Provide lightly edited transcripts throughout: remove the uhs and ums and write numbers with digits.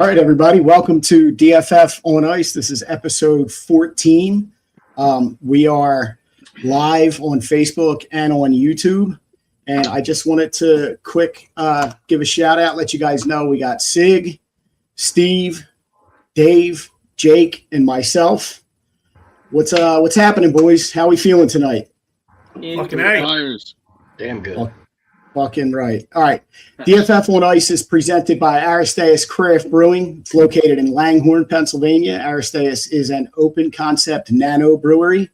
All right, everybody. Welcome to DFF on Ice. This is episode 14. We are live on Facebook and on YouTube. And I just wanted to give a shout out, let you guys know we got Sig, Steve, Dave, Jake, and myself. What's happening, boys? How we feeling tonight? Fucking Flyers. Damn good. Fucking right. All right. DFF on Ice is presented by Aristeas Craft Brewing. It's located in Langhorne, Pennsylvania. Aristeas is an open concept nano brewery.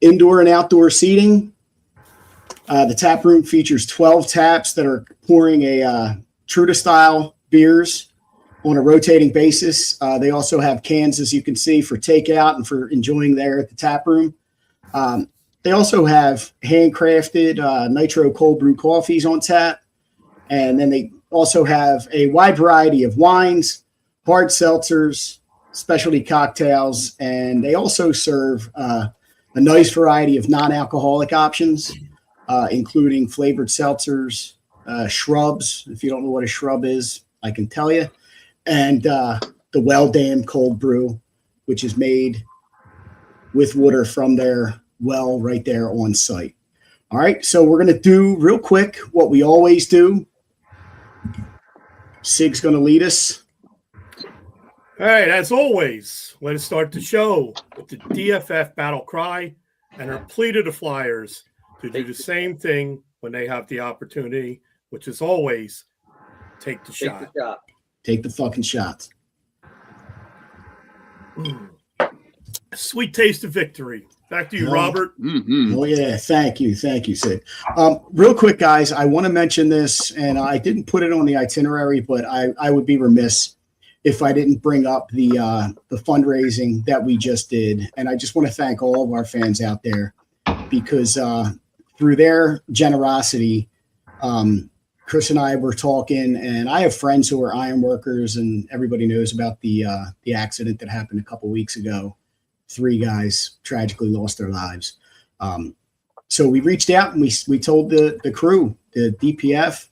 Indoor and outdoor seating. The tap room features 12 taps that are pouring a Truda style beers on a rotating basis. They also have cans, as you can see, for takeout and for enjoying there at the tap room. They also have handcrafted nitro cold brew coffees on tap. And then they also have a wide variety of wines, hard seltzers, specialty cocktails, and they also serve a nice variety of non-alcoholic options, including flavored seltzers, shrubs. If you don't know what a shrub is, I can tell you. And the Well Dam cold brew, which is made with water from their well right there on site. All right, so we're going to do real quick what we always do. Sig's going to lead us. All right, as always, let us start the show with the DFF battle cry and our plea to the Flyers to do the same thing when they have the opportunity, which is always take the shot. Take the fucking shot. Sweet taste of victory. Back to you, Robert. Mm-hmm. Oh, yeah. Thank you, Sid. Real quick, guys, I want to mention this, and I didn't put it on the itinerary, but I would be remiss if I didn't bring up the fundraising that we just did. And I just want to thank all of our fans out there because through their generosity, Chris and I were talking, and I have friends who are iron workers, and everybody knows about the accident that happened a couple weeks ago. 3 guys tragically lost their lives. So we reached out and we told the crew, the DPF,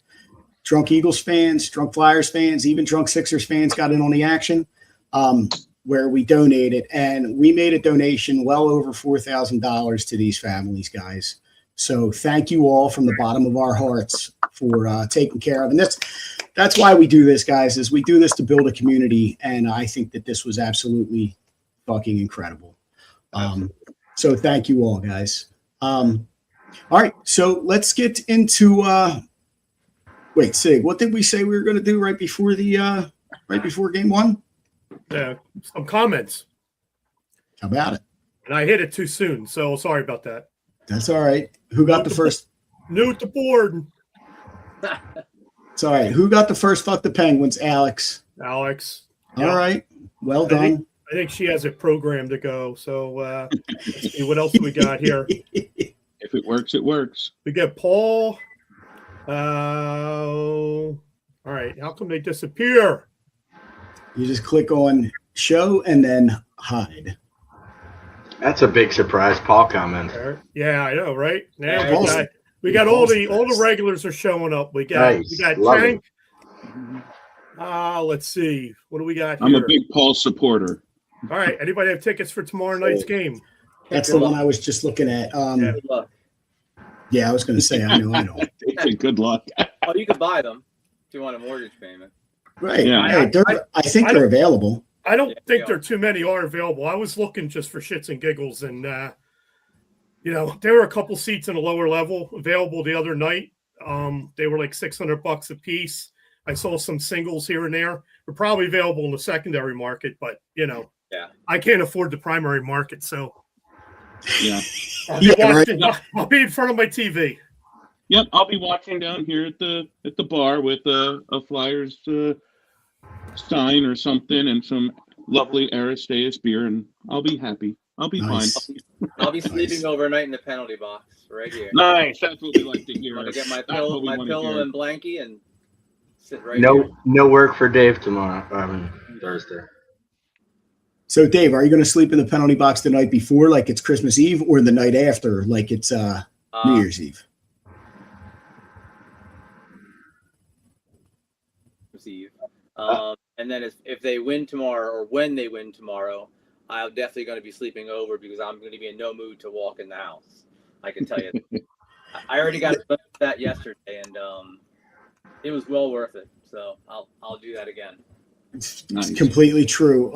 Drunk Eagles fans, Drunk Flyers fans, even Drunk Sixers fans got in on the action, where we donated. And we made a donation well over $4,000 to these families, guys. So thank you all from the bottom of our hearts for taking care of. And that's why we do this, guys, is we do this to build a community. And I think that this was absolutely fucking incredible. So thank you all, guys. All right, so let's get into wait, Sig, what did we say we were going to do right before game one? Yeah, some comments. How about it? And I hit it too soon, so sorry about that. That's all right. Who got the first? New at the board. It's all right. Who got the first fuck the Penguins? Alex. All right. Well done. I think she has a program to go. So let's see what else we got here. If it works, it works. We get Paul. All right. How come they disappear? You just click on show and then hide. That's a big surprise. Paul comment. Yeah, I know, right? Now we got all the regulars are showing up. We got Tank. Let's see. What do we got here? I'm a big Paul supporter. All right. Anybody have tickets for tomorrow night's game? That's the one I was just looking at. Good luck. Yeah, I was going to say, I know. Good luck. Oh, you can buy them if you want a mortgage payment. Right. Yeah. Hey, I think they're available. I don't think there are too many are available. I was looking just for shits and giggles, and there were a couple seats in a lower level available the other night. They were like $600 a piece. I saw some singles here and there. They're probably available in the secondary market, but I can't afford the primary market, so I'll be in front of my TV. Yep, I'll be watching down here at the bar with a Flyers sign or something and some lovely Aristeas beer, and I'll be happy. I'll be fine. I'll be sleeping overnight in the penalty box right here. Nice. That's what we like to hear. I'm gonna get my pillow and blankie and sit right here. No work for Dave tomorrow. Thursday. So, Dave, are you going to sleep in the penalty box the night before, like it's Christmas Eve, or the night after, like it's New Year's Eve? And then if they win tomorrow, or when they win tomorrow, I'm definitely going to be sleeping over because I'm going to be in no mood to walk in the house. I can tell you. I already got that yesterday, and it was well worth it. So I'll do that again. It's completely true.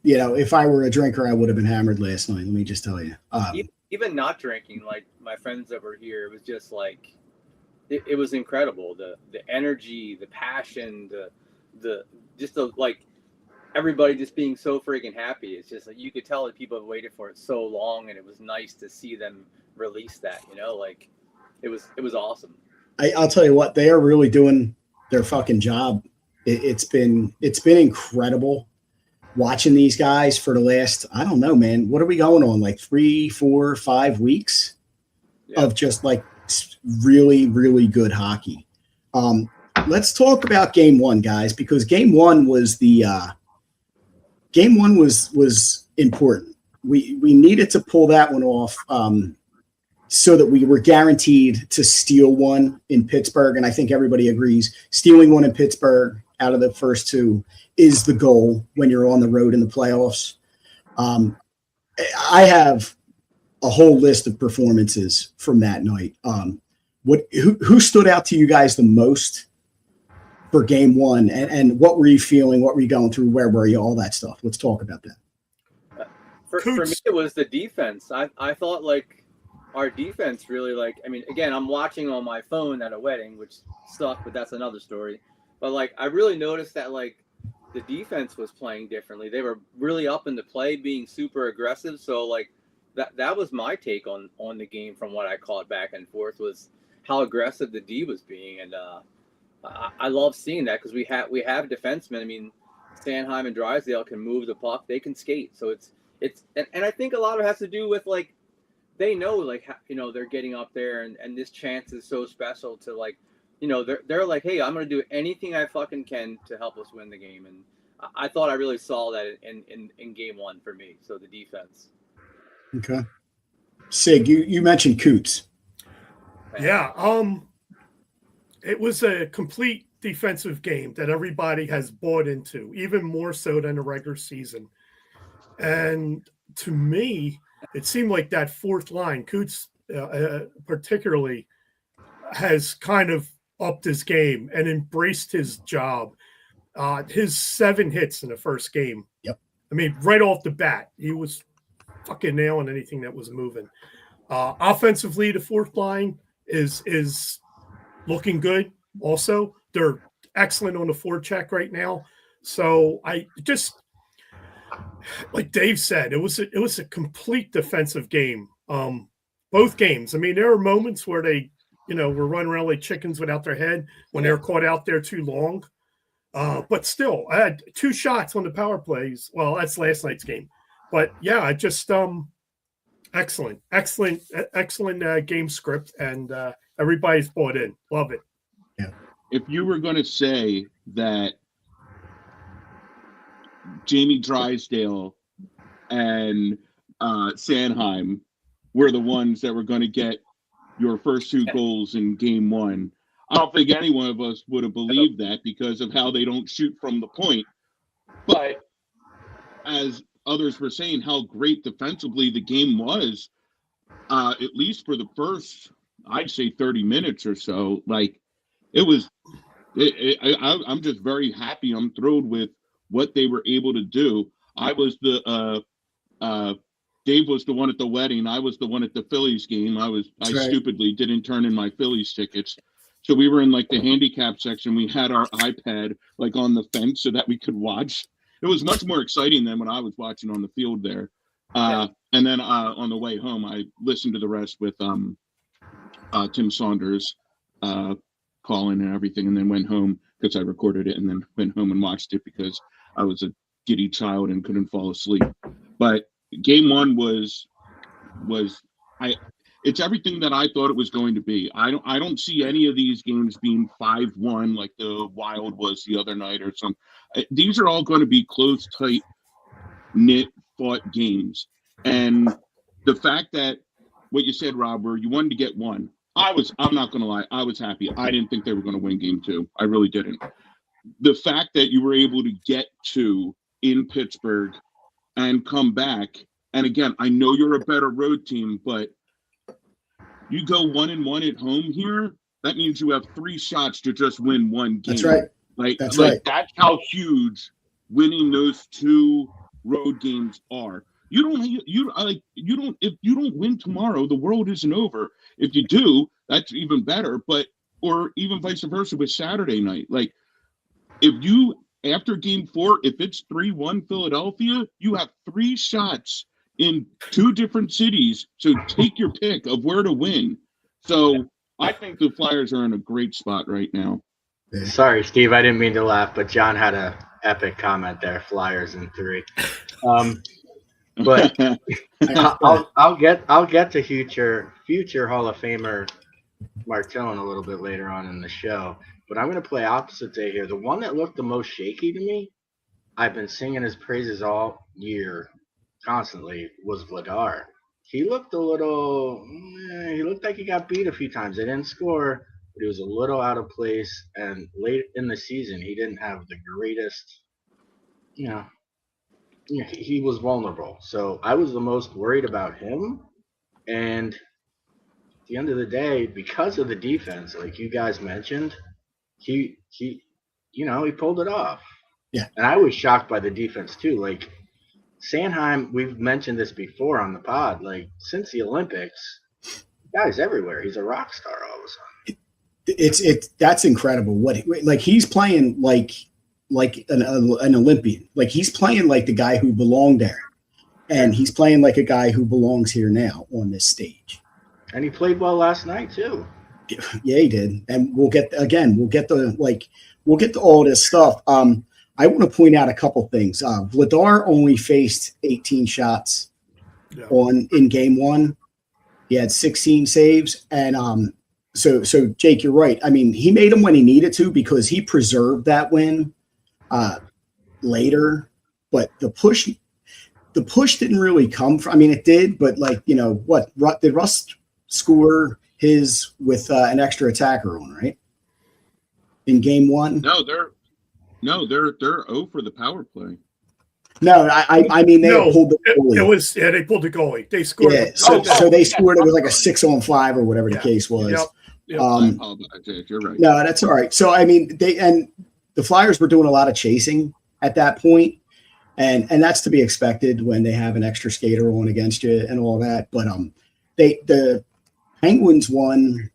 If I were a drinker, I would have been hammered last night. Let me just tell you. Even not drinking, like my friends that were here, it was just like it was incredible. The energy, the passion, the like everybody just being so freaking happy. It's just like you could tell that people have waited for it so long, and it was nice to see them release that. Like it was awesome. I'll tell you what, they are really doing their fucking job. It's been incredible watching these guys for the last, I don't know, man, what are we going on? Like 3, 4, 5 weeks of just like really, really good hockey. Let's talk about game one, guys, because game one was important. We needed to pull that one off so that we were guaranteed to steal one in Pittsburgh. And I think everybody agrees stealing one in Pittsburgh out of the first two is the goal when you're on the road in the playoffs. I have a whole list of performances from that night. Who stood out to you guys the most for game one, and what were you feeling? What were you going through? Where were you? All that stuff. Let's talk about that. For me, it was the defense. I thought like our defense really again, I'm watching on my phone at a wedding, which sucked, but that's another story. But like, I really noticed that like the defense was playing differently. They were really up in the play, being super aggressive. So like that was my take on the game from what I caught back and forth, was how aggressive the D was being. And I love seeing that because we have defensemen. I mean, Sanheim and Drysdale can move the puck. They can skate. So and I think a lot of it has to do with like, they know like, they're getting up there and this chance is so special to like, they're like, hey, I'm going to do anything I fucking can to help us win the game. And I thought I really saw that in game one for me. So the defense. Okay. Sig, you mentioned Coots. Yeah. It was a complete defensive game that everybody has bought into, even more so than the regular season. And to me, it seemed like that fourth line, Coots particularly, has kind of upped his game and embraced his job. His 7 hits in the first game. Yep. I mean, right off the bat, he was fucking nailing anything that was moving. Offensively, the fourth line is looking good. Also, they're excellent on the forecheck right now. So I just, like Dave said, it was a complete defensive game. Both games. I mean, there are moments where they, were running around like chickens without their head when they were caught out there too long. But still, I had 2 shots on the power plays. Well, that's last night's game. But yeah, just excellent game script, and everybody's bought in. Love it. Yeah. If you were going to say that Jamie Drysdale and Sanheim were the ones that were going to get your first 2 goals in game one, I don't think any one of us would have believed that because of how they don't shoot from the point. But as others were saying, how great defensively the game was, at least for the first, I'd say 30 minutes or so. Like I'm just very happy. I'm thrilled with what they were able to do. I was Dave was the one at the wedding. I was the one at the Phillies game. I stupidly didn't turn in my Phillies tickets. So we were in like the handicap section. We had our iPad like on the fence so that we could watch. It was much more exciting than when I was watching on the field there. And then on the way home, I listened to the rest with Tim Saunders calling and everything, and then went home because I recorded it and then went home and watched it because I was a giddy child and couldn't fall asleep. But game one it's everything that I thought it was going to be. I don't see any of these games being 5-1 like the Wild was the other night or something. These are all going to be close, tight, knit, fought games. And the fact that what you said, Rob, where you wanted to get one, I'm not going to lie, I was happy. I didn't think they were going to win game 2. I really didn't. the fact that you were able to get to in Pittsburgh and come back, and again, I know you're a better road team, but you go 1-1 at home here, that means you have 3 shots to just win one game. That's right. That's how huge winning those 2 road games are. If you don't win tomorrow, the world isn't over. If you do, that's even better. Or even vice versa with Saturday night. Like, if you, after game 4, if it's 3-1 Philadelphia, you have 3 shots in 2 different cities. So take your pick of where to win. So I think the Flyers are in a great spot right now. Sorry, Steve, I didn't mean to laugh, but John had a epic comment there. Flyers in 3. But I'll get to future Hall of Famer Martone a little bit later on in the show. But I'm going to play opposite day here. The one that looked the most shaky to me, I've been singing his praises all year constantly, was Vladar. He looked he looked like he got beat a few times. They didn't score, but he was a little out of place. And late in the season, he didn't have the greatest, he was vulnerable. So I was the most worried about him. And at the end of the day, because of the defense, like you guys mentioned, he pulled it off. Yeah. And I was shocked by the defense too. Like Sanheim, we've mentioned this before on the pod, like since the Olympics, the guy's everywhere. He's a rock star all of a sudden. That's incredible. He's playing like an Olympian. Like he's playing like the guy who belonged there. And he's playing like a guy who belongs here now on this stage. And he played well last night too. Yeah, he did. And we'll get to all this stuff. I want to point out a couple things. Vladar only faced 18 shots in game 1. He had 16 saves. And so Jake, you're right. I mean, he made them when he needed to because he preserved that win later. But the push didn't really come from. I mean, it did, but did Russ score his with an extra attacker on, right? In game 1? No, they're 0 for the power play. No, I mean they pulled the goalie. They pulled the goalie. They scored. Yeah, so they scored. It was like a 6-on-5 or whatever the case was. Yep. I apologize, Jake. You're right. No, that's all right. So I mean, the Flyers were doing a lot of chasing at that point, and that's to be expected when they have an extra skater on against you and all that. But the Penguins won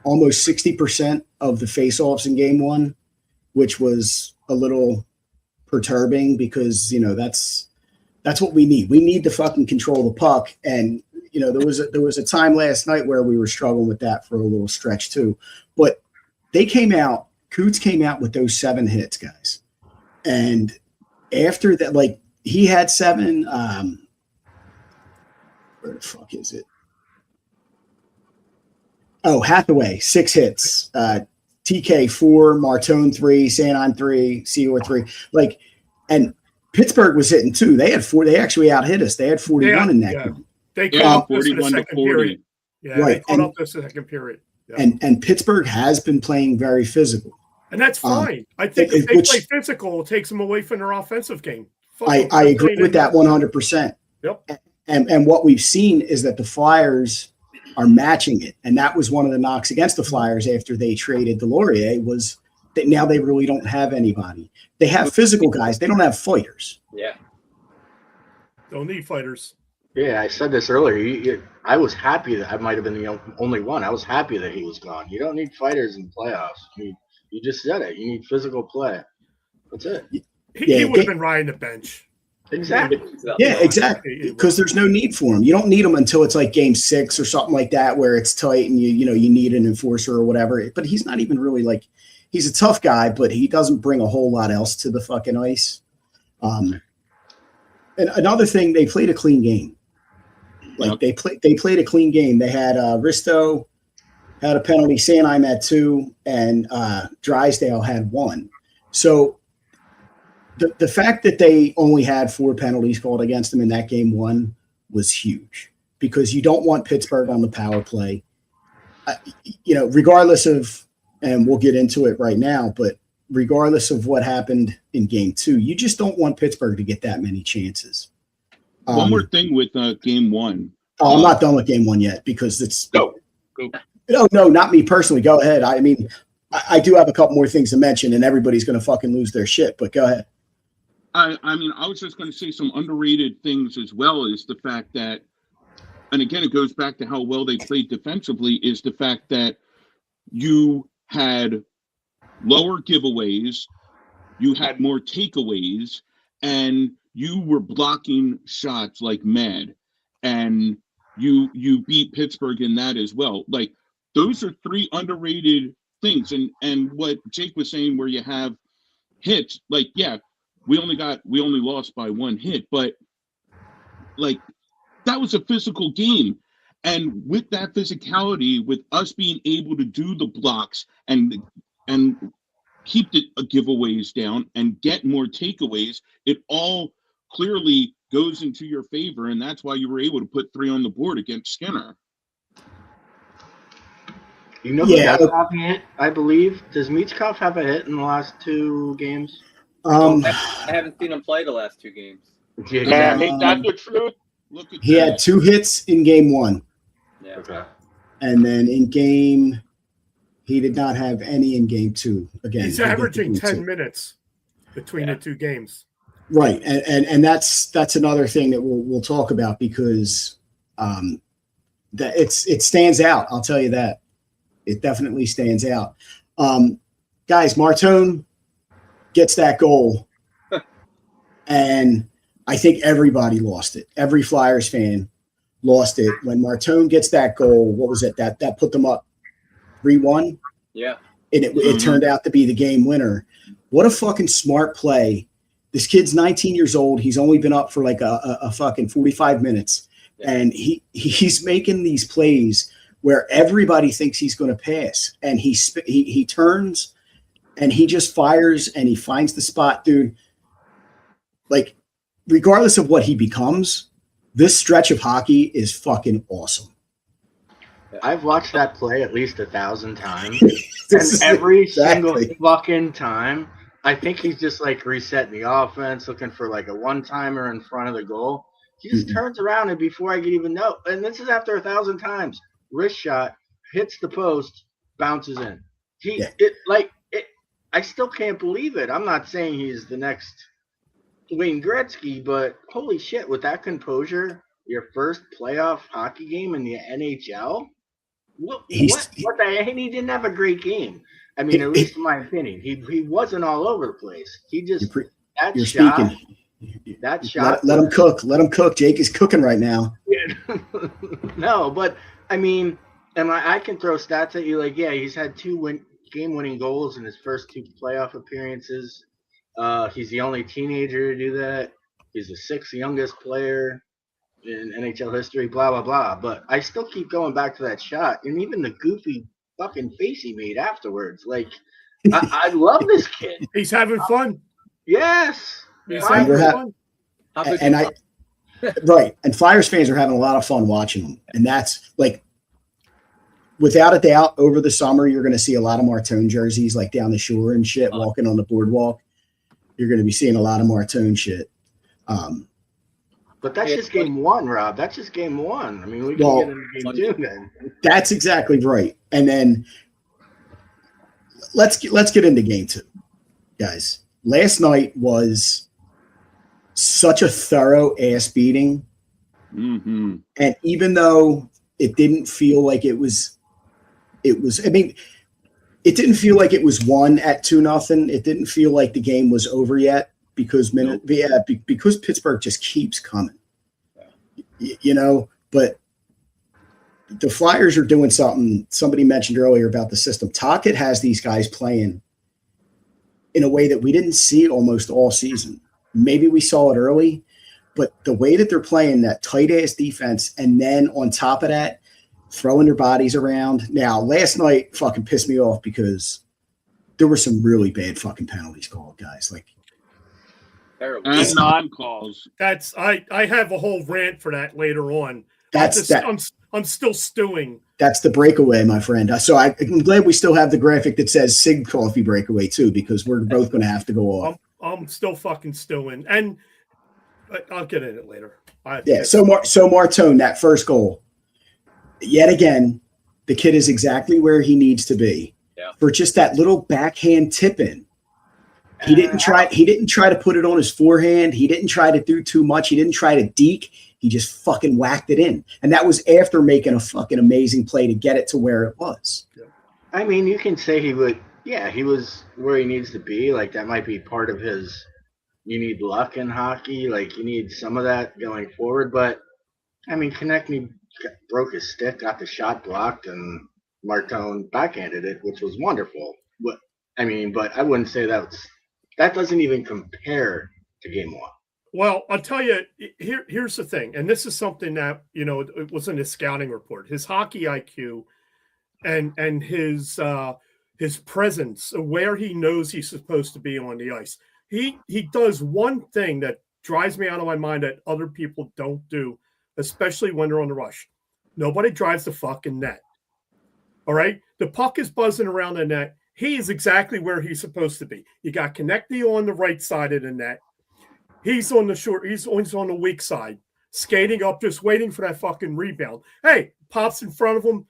almost 60% of the faceoffs in game 1, which was a little perturbing because that's what we need. We need to fucking control the puck. And there was a time last night where we were struggling with that for a little stretch too. But Coots came out with those 7 hits, guys. And after that, he had 7. Where the fuck is it? Oh, Hathaway, 6 hits. TK 4, Martone 3, Sanheim 3, Seor 3. And Pittsburgh was hitting 2. They had 4. They actually out hit us. They had 41 in that game. They caught up this in the 41 to second 40. period. Yeah, right. They caught up this in the second period. Yeah. And Pittsburgh has been playing very physical. And that's fine. I think if they play physical, it takes them away from their offensive game. I agree with that 100%. Yep. And what we've seen is that the Flyers are matching it. And that was one of the knocks against the Flyers after they traded Delorier was that now they really don't have anybody. They have physical guys. They don't have fighters. Yeah. Don't need fighters. Yeah, I said this earlier. I was happy that I might have been the only one. I was happy that he was gone. You don't need fighters in playoffs. You just said it. You need physical play. That's it. He would have been riding the bench. Exactly. Yeah, exactly. Because there's no need for him. You don't need him until it's like game 6 or something like that, where it's tight and you need an enforcer or whatever. But he's not even really he's a tough guy, but he doesn't bring a whole lot else to the fucking ice. And another thing, they played a clean game. They played a clean game. They had Risto had a penalty, Sanheim had 2, and Drysdale had 1. So the fact that they only had 4 penalties called against them in that game 1 was huge because you don't want Pittsburgh on the power play. Regardless of, and we'll get into it right now, but regardless of what happened in game 2, you just don't want Pittsburgh to get that many chances. One more thing with game 1. Oh, I'm not done with game 1 yet because it's Go. No, not me personally. Go ahead. I mean, I do have a couple more things to mention, and everybody's going to fucking lose their shit. But go ahead. I mean, I was just going to say some underrated things as well is the fact that, and again, it goes back to how well they played defensively, is the fact that you had lower giveaways, you had more takeaways, and you were blocking shots like mad. And you beat Pittsburgh in that as well. Like, those are 3 underrated things. And what Jake was saying, where you have hits, like, yeah, we only lost by 1 hit, but like, that was a physical game. And with that physicality, with us being able to do the blocks and keep the giveaways down and get more takeaways, it all clearly goes into your favor, and that's why you were able to put 3 on the board against Skinner. You know who does have a hit, I believe? Does Michkov have a hit in the last 2 games? I haven't seen him play the last 2 games. Yeah, ain't that the truth? Look at He had 2 hits in game 1. Yeah. Okay. And then he did not have any in game 2. Again, He's averaging 10 minutes between the 2 games. Right, and that's another thing that we'll talk about because that it stands out. I'll tell you that it definitely stands out. Guys, Martone gets that goal, and I think everybody lost it. Every Flyers fan lost it when Martone gets that goal. What was it that put them up 3-1? Yeah, and it turned out to be the game winner. What a fucking smart play. This kid's 19 years old. He's only been up for like a fucking 45 minutes. Yeah. And he's making these plays where everybody thinks he's going to pass. And he turns and he just fires and he finds the spot, dude. Like, regardless of what he becomes, this stretch of hockey is fucking awesome. I've watched that play at least 1,000 times. And every single fucking time, I think he's just like resetting the offense, looking for like a one-timer in front of the goal. He just turns around, and before I can even know, and this is after 1,000 times, wrist shot, hits the post, bounces in. I still can't believe it. I'm not saying he's the next Wayne Gretzky, but holy shit, with that composure, your first playoff hockey game in the NHL? What the heck? He didn't have a great game. I mean, at least in my opinion, he wasn't all over the place. He just that shot. Let him cook. Let him cook. Jake is cooking right now. No, but I mean, and I can throw stats at you. Like, yeah, he's had 2 game-winning goals in his first 2 playoff appearances. He's the only teenager to do that. He's the 6th youngest player in NHL history, blah, blah, blah. But I still keep going back to that shot. And even the goofy fucking face he made afterwards. Like, I love this kid. He's having fun. Yes. He's having fun. Right. And Flyers fans are having a lot of fun watching him. And that's, like, without a doubt, over the summer, you're going to see a lot of Martone jerseys, like down the shore and shit, walking on the boardwalk. You're going to be seeing a lot of Martone shit. But that's just game 1, Rob. That's just game 1. I mean, we can get into game 2 then. That's exactly right. And then let's get into game 2, guys. Last night was such a thorough ass beating. Mm-hmm. And even though it didn't feel like it was, I mean, it didn't feel like it was won at 2-0. It didn't feel like the game was over yet because Pittsburgh just keeps coming, but the Flyers are doing something. Somebody mentioned earlier about the system. Tocchet has these guys playing in a way that we didn't see almost all season. Maybe we saw it early, but the way that they're playing that tight ass defense, and then on top of that, throwing their bodies around. Now, last night fucking pissed me off because there were some really bad fucking penalties called, guys. Like, terrible. And non-calls. I have a whole rant for that later on. I'm still stewing That's the breakaway, my friend. So I'm glad we still have the graphic that says Sig Coffee breakaway too, because we're both going to have to go off. I'm still fucking stewing, and I'll get in it later. So Martone, that first goal, yet again, the kid is exactly where he needs to be. Yeah. For just that little backhand tip in. He didn't try to put it on his forehand. He didn't try to do too much. He didn't try to deke. He just fucking whacked it in. And that was after making a fucking amazing play to get it to where it was. I mean, you can say he was where he needs to be. Like, that might be part of his, you need luck in hockey. Like, you need some of that going forward. But, I mean, Konechny broke his stick, got the shot blocked, and Martone backhanded it, which was wonderful. But I wouldn't say that doesn't even compare to game one. Well, I'll tell you, here's the thing, and this is something that, it was in his scouting report. His hockey IQ and his presence, where he knows he's supposed to be on the ice. He does one thing that drives me out of my mind that other people don't do, especially when they're on the rush. Nobody drives the fucking net. All right? The puck is buzzing around the net. He is exactly where he's supposed to be. You got Konechny on the right side of the net. He's on the weak side, skating up, just waiting for that fucking rebound. Hey, pops in front of him.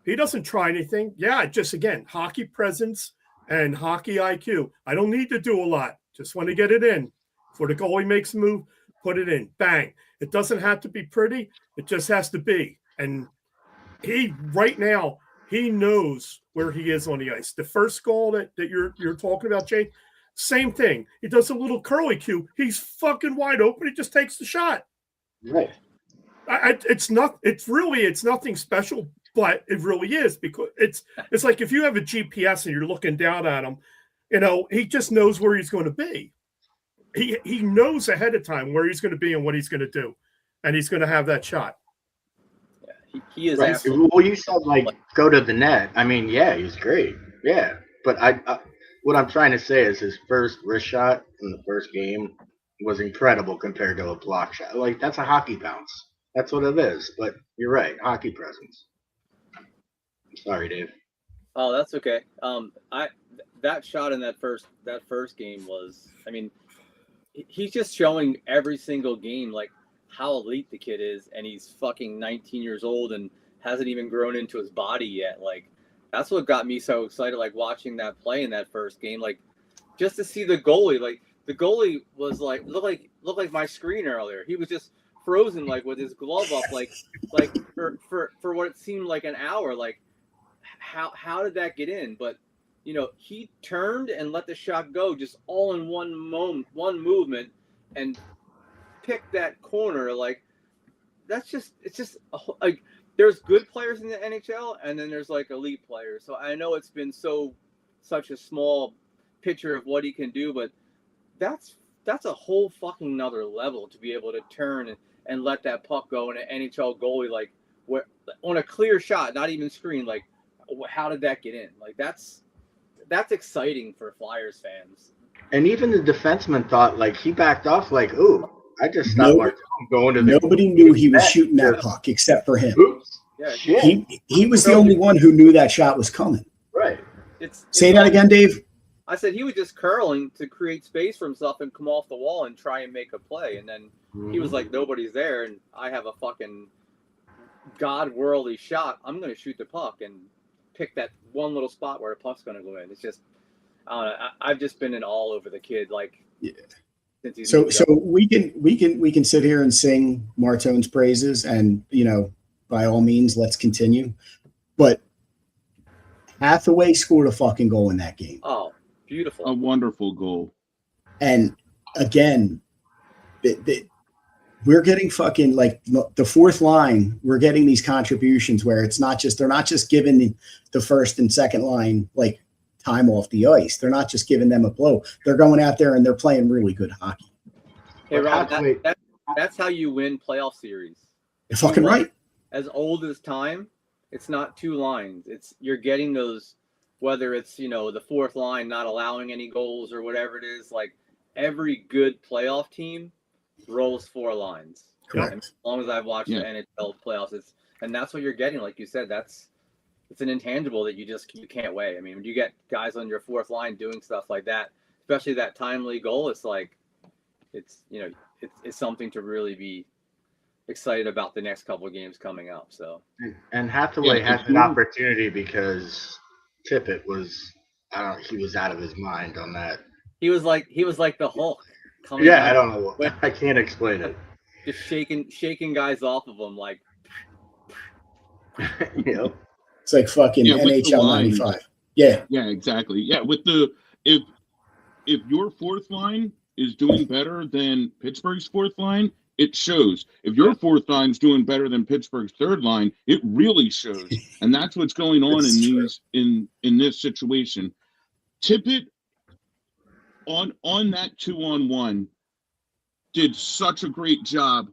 He doesn't try anything. Yeah, just, again, hockey presence and hockey IQ. I don't need to do a lot. Just want to get it in. Before the goalie makes a move, put it in. Bang. It doesn't have to be pretty. It just has to be. And right now, he knows where he is on the ice. The first goal that you're talking about, Jay, same thing. He does a little curly cue. He's fucking wide open. He just takes the shot. Right. It's nothing special, but it really is, because it's like if you have a GPS and you're looking down at him, he just knows where he's going to be. He knows ahead of time where he's going to be and what he's going to do, and he's going to have that shot. Yeah, he is. Right. Absolutely. Well, you said go to the net. I mean, yeah, he's great. Yeah, but I what I'm trying to say is his first wrist shot in the first game was incredible compared to a block shot. Like, that's a hockey bounce. That's what it is. But you're right, hockey presence. Sorry, Dave. Oh, that's okay. That shot in that first game was, I mean, he's just showing every single game like how elite the kid is, and he's fucking 19 years old and hasn't even grown into his body yet. Like, that's what got me so excited, like, watching that play in that first game, like, just to see the goalie. Like, the goalie was like looked like my screen earlier. He was just frozen, like, with his glove up, like for what it seemed like an hour. Like, how did that get in? But he turned and let the shot go, just all in one movement, and picked that corner. Like, it's just like, there's good players in the NHL, and then there's like elite players. So I know it's been such a small picture of what he can do, but that's a whole fucking nother level to be able to turn and let that puck go, and an NHL goalie, like, where on a clear shot, not even screen, like, how did that get in? Like, that's exciting for Flyers fans. And even the defenseman thought, like, he backed off, like, ooh, I just stopped Martone going to the. Nobody knew he was shooting that puck except for him. Oops. Yeah, Shit. He was the only one who knew that shot was coming. Right. Say that again, Dave. I said he was just curling to create space for himself and come off the wall and try and make a play. And then he was like, nobody's there, and I have a fucking god-worldly shot. I'm going to shoot the puck and pick that one little spot where the puck's going to go in. It's just, I don't know. I've just been in all over the kid. Like, yeah. Since he's So we can sit here and sing Martone's praises, and by all means, let's continue. But Hathaway scored a fucking goal in that game. Oh, beautiful. A wonderful goal. And again, we're getting fucking, like, the fourth line. We're getting these contributions where they're not just giving the first and second line like time off the ice. They're not just giving them a blow. They're going out there and they're playing really good hockey. Hey, Rob, that's how you win playoff series. You're fucking right. As old as time, it's not two lines. You're getting those, whether it's, the fourth line not allowing any goals or whatever it is. Like, every good playoff team rolls four lines. Correct. And as long as I've watched the NHL playoffs, and that's what you're getting. Like you said, it's an intangible that you can't weigh. I mean, when you get guys on your fourth line doing stuff like that, especially that timely goal, it's like it's something to really be excited about the next couple of games coming up. So and Hathaway had an opportunity because Tippett was he was out of his mind on that. he was like the Hulk coming Yeah, down, I don't know. I can't explain it. just shaking guys off of him like. It's like fucking NHL 95. Yeah. Yeah, exactly. Yeah, with the if your fourth line is doing better than Pittsburgh's fourth line, it shows. If your fourth line's doing better than Pittsburgh's third line, it really shows. And that's what's going on in this situation. Tippett on that 2-on-1 did such a great job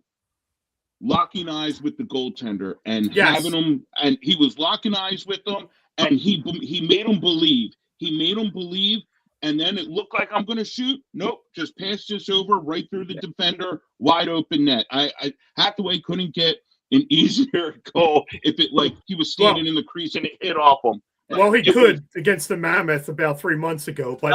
locking eyes with the goaltender and having him, and he was locking eyes with them, and he made him believe. He made him believe, and then it looked like I'm going to shoot. Nope, just passed this over right through the defender, wide open net. Hathaway couldn't get an easier goal if it he was standing in the crease and it hit off him. Well, he could against the Mammoth about 3 months ago, but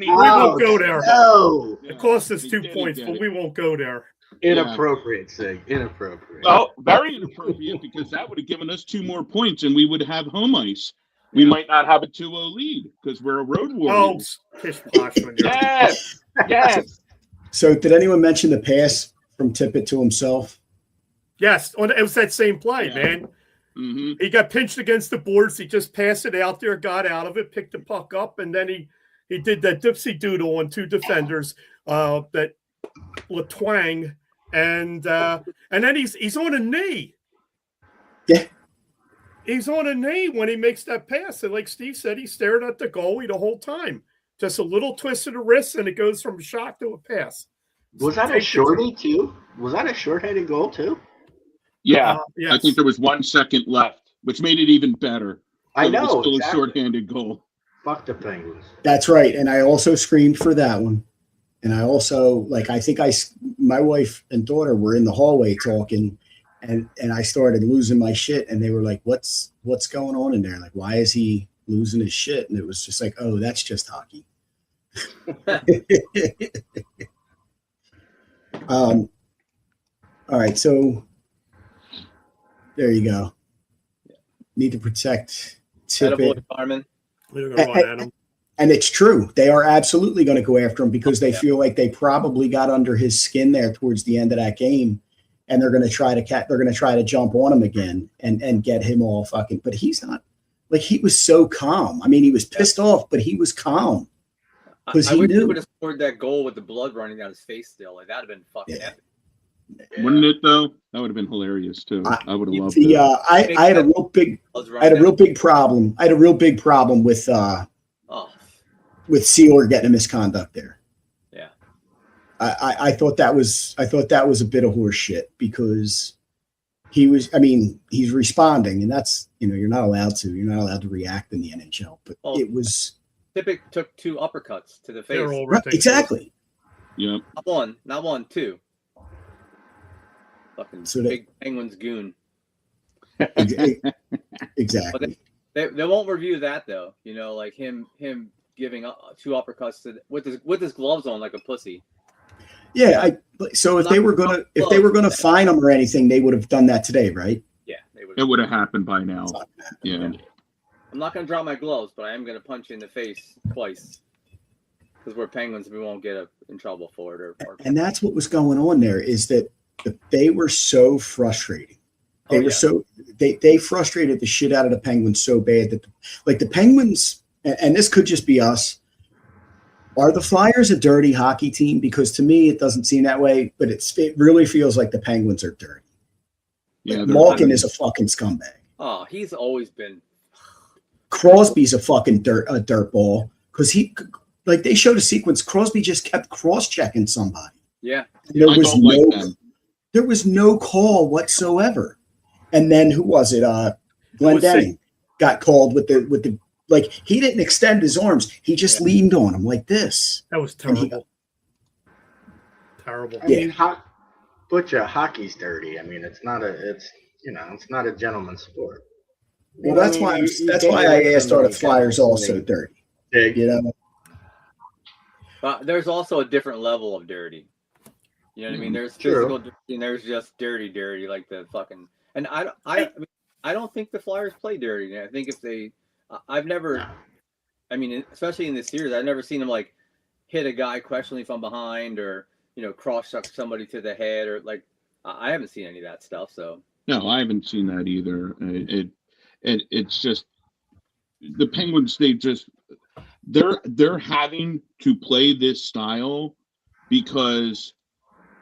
we won't go there. No. It cost us 2 points, but we won't go there. Inappropriate, Sig. Inappropriate. Well, very inappropriate because that would have given us 2 more points and we would have home ice. We might not have a 2-0 lead because we're a road warrior. Oh, pish posh when you're Yes. So did anyone mention the pass from Tippett to himself? Yes, it was that same play, man. Mm-hmm. He got pinched against the boards. He just passed it out there, got out of it, picked the puck up, and then he did that dipsy doodle on 2 defenders, that Latwang, and then he's on a knee. Yeah. He's on a knee when he makes that pass. And like Steve said, he stared at the goalie the whole time. Just a little twist of the wrist, and it goes from a shot to a pass. Was that a shorty, too? Was that a short-headed goal, too? Yeah. Yes. I think there was 1 second left, which made it even better. I know. It was still exactly. a shorthanded goal. Fuck the Penguins. That's right. And I also screamed for that one. And I also, I think my wife and daughter were in the hallway talking, and I started losing my shit. And they were like, what's going on in there? Like, why is he losing his shit? And it was just like, oh, that's just hockey. All right. So there you go. Need to protect Tippett. They're gonna run at him. And it's true. They are absolutely going to go after him because they feel like they probably got under his skin there towards the end of that game, and they're going to try to jump on him again and get him all fucking. But he's not. He was so calm. I mean, he was pissed off, but he was calm because I he wish knew. he would have scored that goal with the blood running down his face still. That'd have been fucking epic. Wouldn't it though? That would have been hilarious too. I would have loved it. that. I had a real big problem. I had a real big problem with Sealer getting a misconduct there. Yeah. I thought that was a bit of horse shit because he's responding, and that's, you're not allowed to react in the NHL, but it was. Tippett took 2 uppercuts to the face. Right, exactly. Yeah. Not one, 2. Fucking big Penguins goon. Exactly. But they won't review that though. Like him giving 2 uppercuts with his gloves on like a pussy. Yeah. So if they were gonna fine him or anything, they would have done that today, right? Yeah, they would. It would have happened by now. Yeah. I'm not gonna drop my gloves, but I am gonna punch you in the face twice. Because we're Penguins, we won't get in trouble for it. And that's what was going on there, is that they were so frustrating. They frustrated the shit out of the Penguins so bad that the Penguins, and this could just be us. Are the Flyers a dirty hockey team? Because to me, it doesn't seem that way, but it really feels like the Penguins are dirty. Yeah, Malkin is a fucking scumbag. Oh, he's always been. Crosby's a fucking dirtball because they showed a sequence. Crosby just kept cross-checking somebody. Yeah. There was no call whatsoever. And then who was it? Glendening got called with the he didn't extend his arms. He just leaned on him like this. That was terrible. Terrible. I mean, Butcher, hockey's dirty. I mean, it's it's not a gentleman's sport. Well, that's why I asked, are the Flyers also dirty? Big. You know, But there's also a different level of dirty. You know what I mean? There's physical dirty and there's just dirty, like the fucking. And I don't think the Flyers play dirty. I think if they, I've never, I mean, especially in this series, I've never seen them like hit a guy questionably from behind or cross chuck somebody to the head or like I haven't seen any of that stuff. So No, I haven't seen that either. It's just the Penguins. They're having to play this style because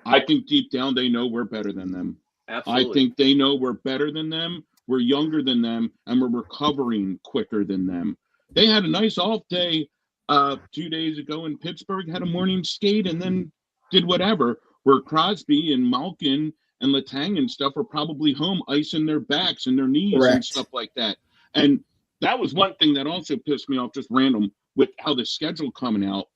I think deep down they know we're better than them. absolutely, I think they know we're better than them. We're younger than them, and we're recovering quicker than them. They had a nice off day 2 days ago in Pittsburgh, had a morning skate, and then did whatever. Where Crosby and Malkin and Letang and stuff are probably home icing their backs and their knees and Correct. stuff like that. And that was one thing that also pissed me off, just random, with how the schedule coming out,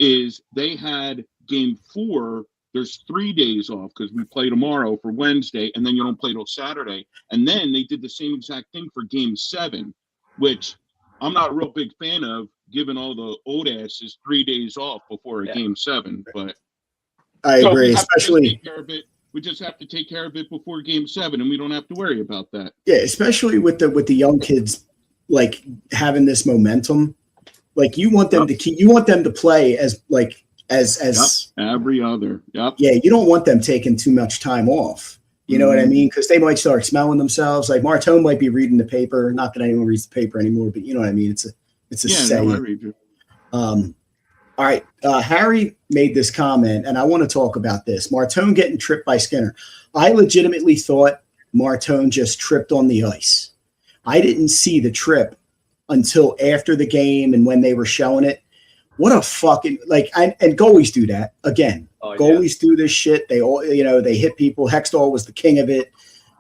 is they had game 4. There's 3 days off because we play tomorrow for Wednesday, and then you don't play till Saturday. And then they did the same exact thing for game 7, which I'm not a real big fan of, giving all the old asses 3 days off before a game 7. But I agree, especially. We just have to take care of it before game 7, and we don't have to worry about that. Yeah, especially with the young kids, like having this momentum. Like you want them to play as Every other. Yep. Yeah, you don't want them taking too much time off. You know what I mean? Because they might start smelling themselves. Like Martone might be reading the paper. Not that anyone reads the paper anymore, but you know what I mean. It's a saying. No, I read you. All right. Harry made this comment, and I want to talk about this. Martone getting tripped by Skinner. I legitimately thought Martone just tripped on the ice. I didn't see the trip until after the game and when they were showing it. What a fucking and goalies do that again. Goalies do this shit. They all they hit people. Hextall was the king of it.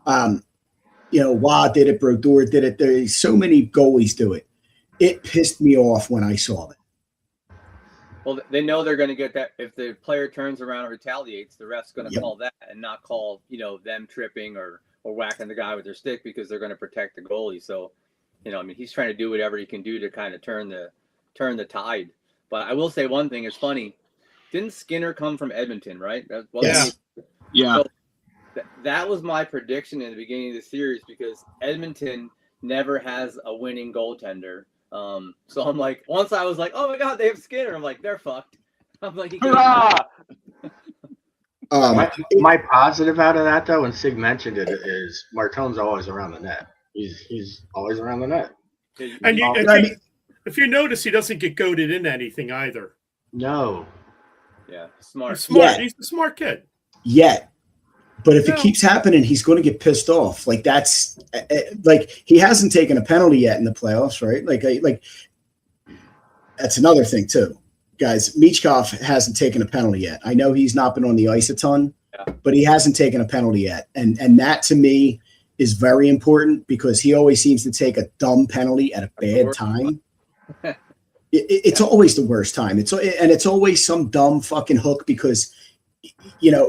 Wah did it. Brodeur did it. There's so many goalies do it. It pissed me off when I saw it. well, they know they're going to get that if the player turns around and retaliates, the ref's going to call that and not call them tripping or whacking the guy with their stick because they're going to protect the goalie. So, he's trying to do whatever he can do to kind of turn the tide. But I will say one thing, it's funny. Didn't Skinner come from Edmonton, right? Yeah. So that was my prediction in the beginning of the series because Edmonton never has a winning goaltender. So I'm like, once I was like, oh my God, they have Skinner. I'm like, they're fucked. I'm like, my positive out of that though, and Sig mentioned it, is Martone's always around the net. He's always around the net. And if you notice, he doesn't get goaded into anything either. No. Yeah, smart. He's smart. He's a smart kid. But if it keeps happening, he's going to get pissed off. Like that's he hasn't taken a penalty yet in the playoffs, right? Like that's another thing too, guys. Michkov hasn't taken a penalty yet. I know he's not been on the ice a ton, but he hasn't taken a penalty yet, and that to me is very important because he always seems to take a dumb penalty at a bad time. It's always the worst time. It's always some dumb fucking hook because,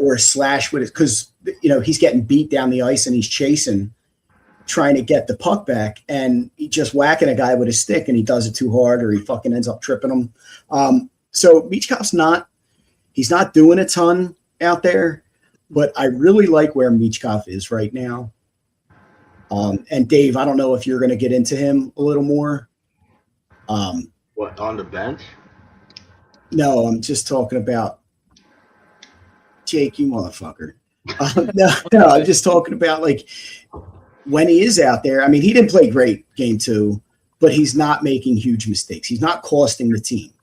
or a slash with it because, he's getting beat down the ice and he's chasing, trying to get the puck back, and he just whacking a guy with a stick and he does it too hard or he fucking ends up tripping him. So Michkov's he's not doing a ton out there, but I really like where Michkov is right now. And Dave, I don't know if you're going to get into him a little more. What, on the bench? No, I'm just talking about Jake, you motherfucker. No, I'm just talking about when he is out there. I mean, he didn't play great game 2, but he's not making huge mistakes. He's not costing the team.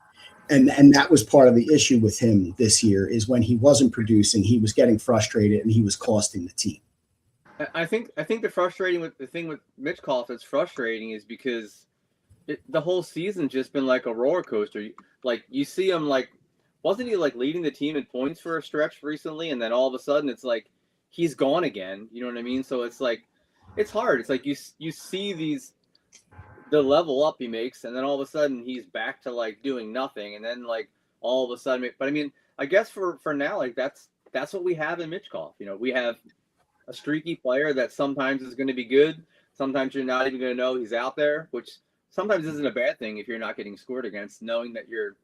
And that was part of the issue with him this year is when he wasn't producing, he was getting frustrated and he was costing the team. I think the thing with Michkov that's frustrating is because the whole season's just been like a roller coaster. Like you see him wasn't he leading the team in points for a stretch recently, and then all of a sudden it's like he's gone again. You know what I mean? So it's it's hard. It's like you see the level up he makes, and then all of a sudden he's back to doing nothing, and then all of a sudden. But I mean, I guess for now that's what we have in Michkov. We have a streaky player that sometimes is going to be good. Sometimes you're not even going to know he's out there, which sometimes isn't a bad thing if you're not getting scored against. Knowing that you're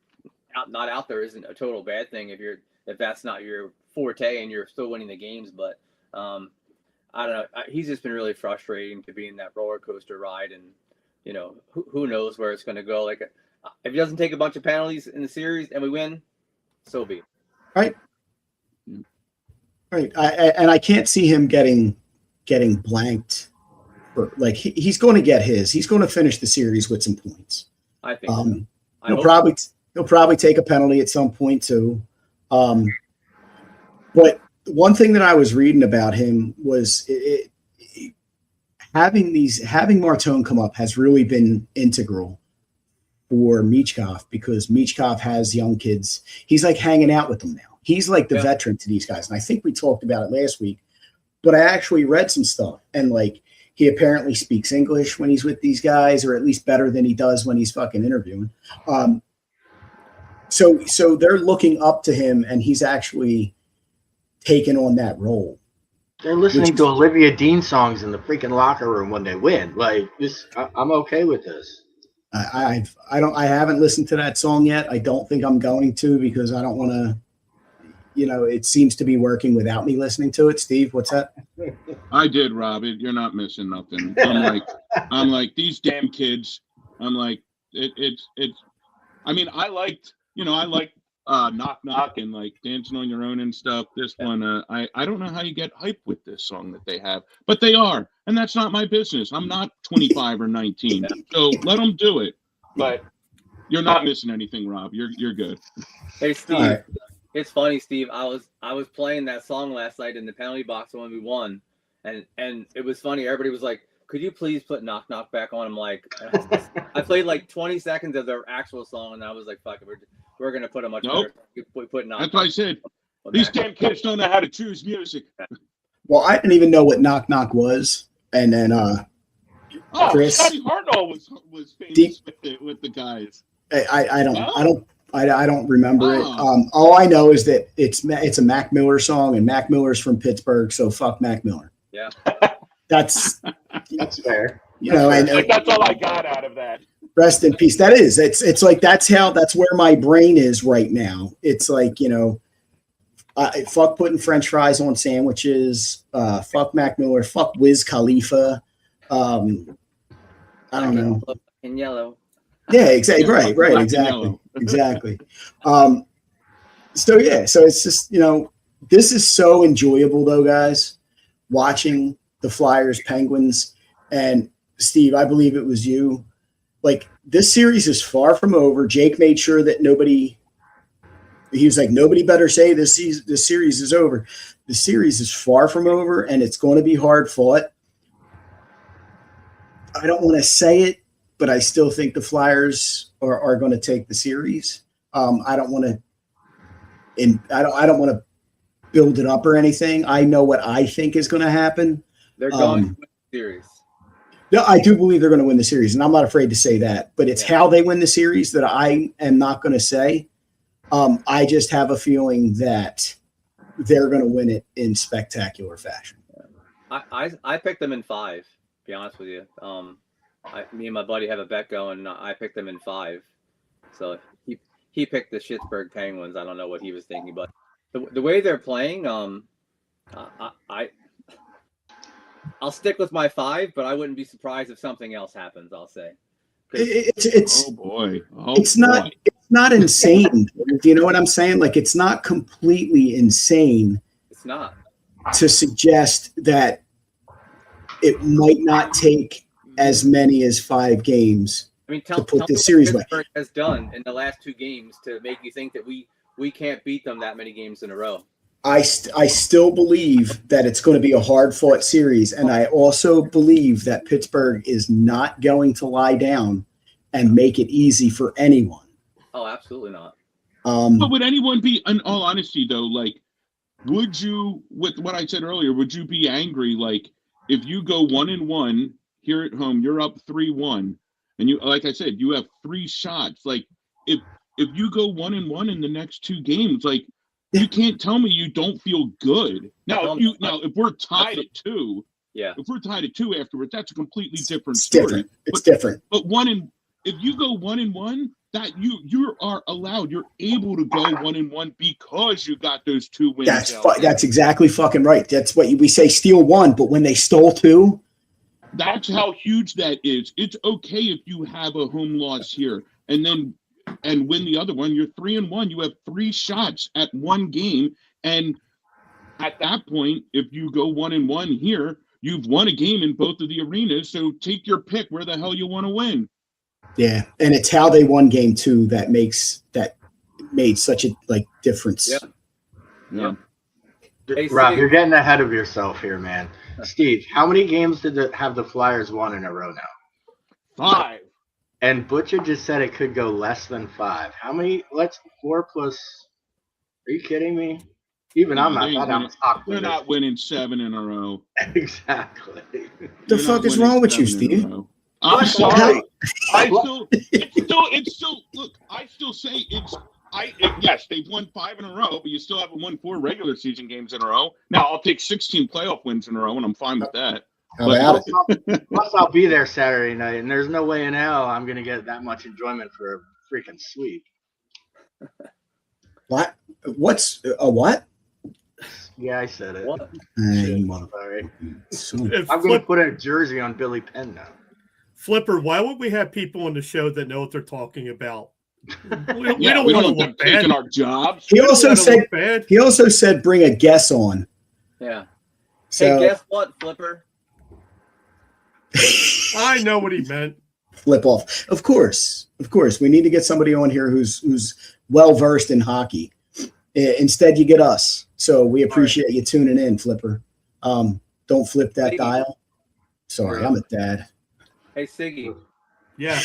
not out there isn't a total bad thing if that's not your forte and you're still winning the games. But I don't know. He's just been really frustrating to be in that roller coaster ride, and who knows where it's going to go. Like if he doesn't take a bunch of penalties in the series and we win, so be it. Right. Right. I can't see him getting blanked. Like he's going to get his. He's going to finish the series with some points. I think so. He'll probably take a penalty at some point too. But one thing that I was reading about him was having Martone come up has really been integral for Michkov, because Michkov has young kids. He's like hanging out with them now. He's like the veteran to these guys. And I think we talked about it last week, but I actually read some stuff, and like he apparently speaks English when he's with these guys, or at least better than he does when he's fucking interviewing. So they're looking up to him, and he's actually taken on that role. They're listening to Olivia Dean songs in the freaking locker room when they win. Like this, I'm okay with this. I haven't listened to that song yet. I don't think I'm going to, because I don't want to. It seems to be working without me listening to it. Steve, what's that? I did, Rob. You're not missing nothing. I'm like these damn kids. I'm like it's. I mean, I liked Knock Knock and like Dancing on Your Own and stuff. This one, I don't know how you get hype with this song that they have, but they are, and that's not my business. I'm not 25 or 19, so let them do it. But you're not missing anything, Rob. You're good. Hey, Steve. It's funny, Steve. I was playing that song last night in the penalty box when we won, and it was funny. Everybody was like, "Could you please put Knock Knock back on?" I'm like, I played like 20 seconds of their actual song, and I was like, "Fuck it, we're gonna put a much better." Put Knock. That's why I said these damn kids don't know how to choose music. Well, I didn't even know what Knock Knock was, and then Chris, Scotty Hartnell was famous with the guys. I don't remember it. All I know is that it's a Mac Miller song, and Mac Miller's from Pittsburgh, so fuck Mac Miller. Yeah, that's fair. And that's all I got out of that. Rest in peace. That is. It's like that's where my brain is right now. It's like fuck putting French fries on sandwiches. Fuck Mac Miller. Fuck Wiz Khalifa. I don't know. In yellow. Yeah, exactly. Right. Exactly. So it's just, this is so enjoyable though, guys, watching the Flyers Penguins. And Steve, I believe it was you. Like, this series is far from over. Jake made sure that nobody better say this series is over. The series is far from over, and it's going to be hard fought. I don't want to say it, but I still think the Flyers are going to take the series. I don't want to build it up or anything. I know what I think is going to happen. They're going to win the series. No, I do believe they're going to win the series, and I'm not afraid to say that. But it's how they win the series that I am not going to say. I just have a feeling that they're going to win it in spectacular fashion. I picked them in 5. To be honest with you, me and my buddy have a bet going. And I picked them in 5. So he picked the Pittsburgh Penguins. I don't know what he was thinking, but the way they're playing, I'll stick with my 5, but I wouldn't be surprised if something else happens. I'll say. It's oh boy. It's not insane. Do you know what I'm saying? Like, it's not completely insane. It's not to suggest that it might not take as many as 5 games. I mean, to put this series away. Pittsburgh has done in the last 2 games to make you think that we can't beat them that many games in a row. I still believe that it's going to be a hard-fought series, and I also believe that Pittsburgh is not going to lie down and make it easy for anyone. Oh, absolutely not. But would anyone be, in all honesty, though, like, would you, with what I said earlier, would you be angry, like, if you go 1-1 here at home, you're up 3-1, and you, like I said, you have 3 shots. Like, if you go 1-1 in the next 2 games, like, You can't tell me you don't feel good. Now, if we're tied at 2, if we're tied at 2 afterwards, that's a completely different story. Different. It's different. But if you go 1-1, that you are allowed. You're able to go 1-1 because you got those 2 wins. That's exactly fucking right. That's what we say. Steal 1, but when they stole 2, that's how huge that is. It's okay if you have a home loss here and win the other one. You're 3-1. You have 3 shots at 1 game, and at that point, if you go 1-1 here, you've won a game in both of the arenas. So take your pick where the hell you want to win. Yeah, and it's how they won game 2 that made such a difference. Yeah. Hey, Rob, Steve. you're getting ahead of yourself here, man. Steve, how many games have the Flyers won in a row now? 5. And Butcher just said it could go less than 5. How many? 4 plus. Are you kidding me? Even I'm not. They're not winning 7 in a row. Exactly. The fuck is wrong with you, Steve? I'm sorry. It's still. Look, I still say yes, they've won 5 in a row, but you still haven't won 4 regular season games in a row. Now I'll take 16 playoff wins in a row, and I'm fine with that. How about it? Plus, I'll be there Saturday night, and there's no way in hell I'm going to get that much enjoyment for a freaking sweep. What? What's a what? Yeah, I said it. What? Sorry. I'm going to put a jersey on Billy Penn now. Flipper, why would we have people on the show that know what they're talking about? We Yeah, don't we want to don't look have taking bad. our jobs. He also said bad. he also said bring a guest on. Yeah. So Hey, guess what, Flipper? I know what he meant. flip off. Of course. We need to get somebody on here who's well versed in hockey. Instead, you get us. So we appreciate you tuning in, Flipper. Don't flip that Siggy. dial. Sorry, I'm a dad. Hey, Siggy. Yeah.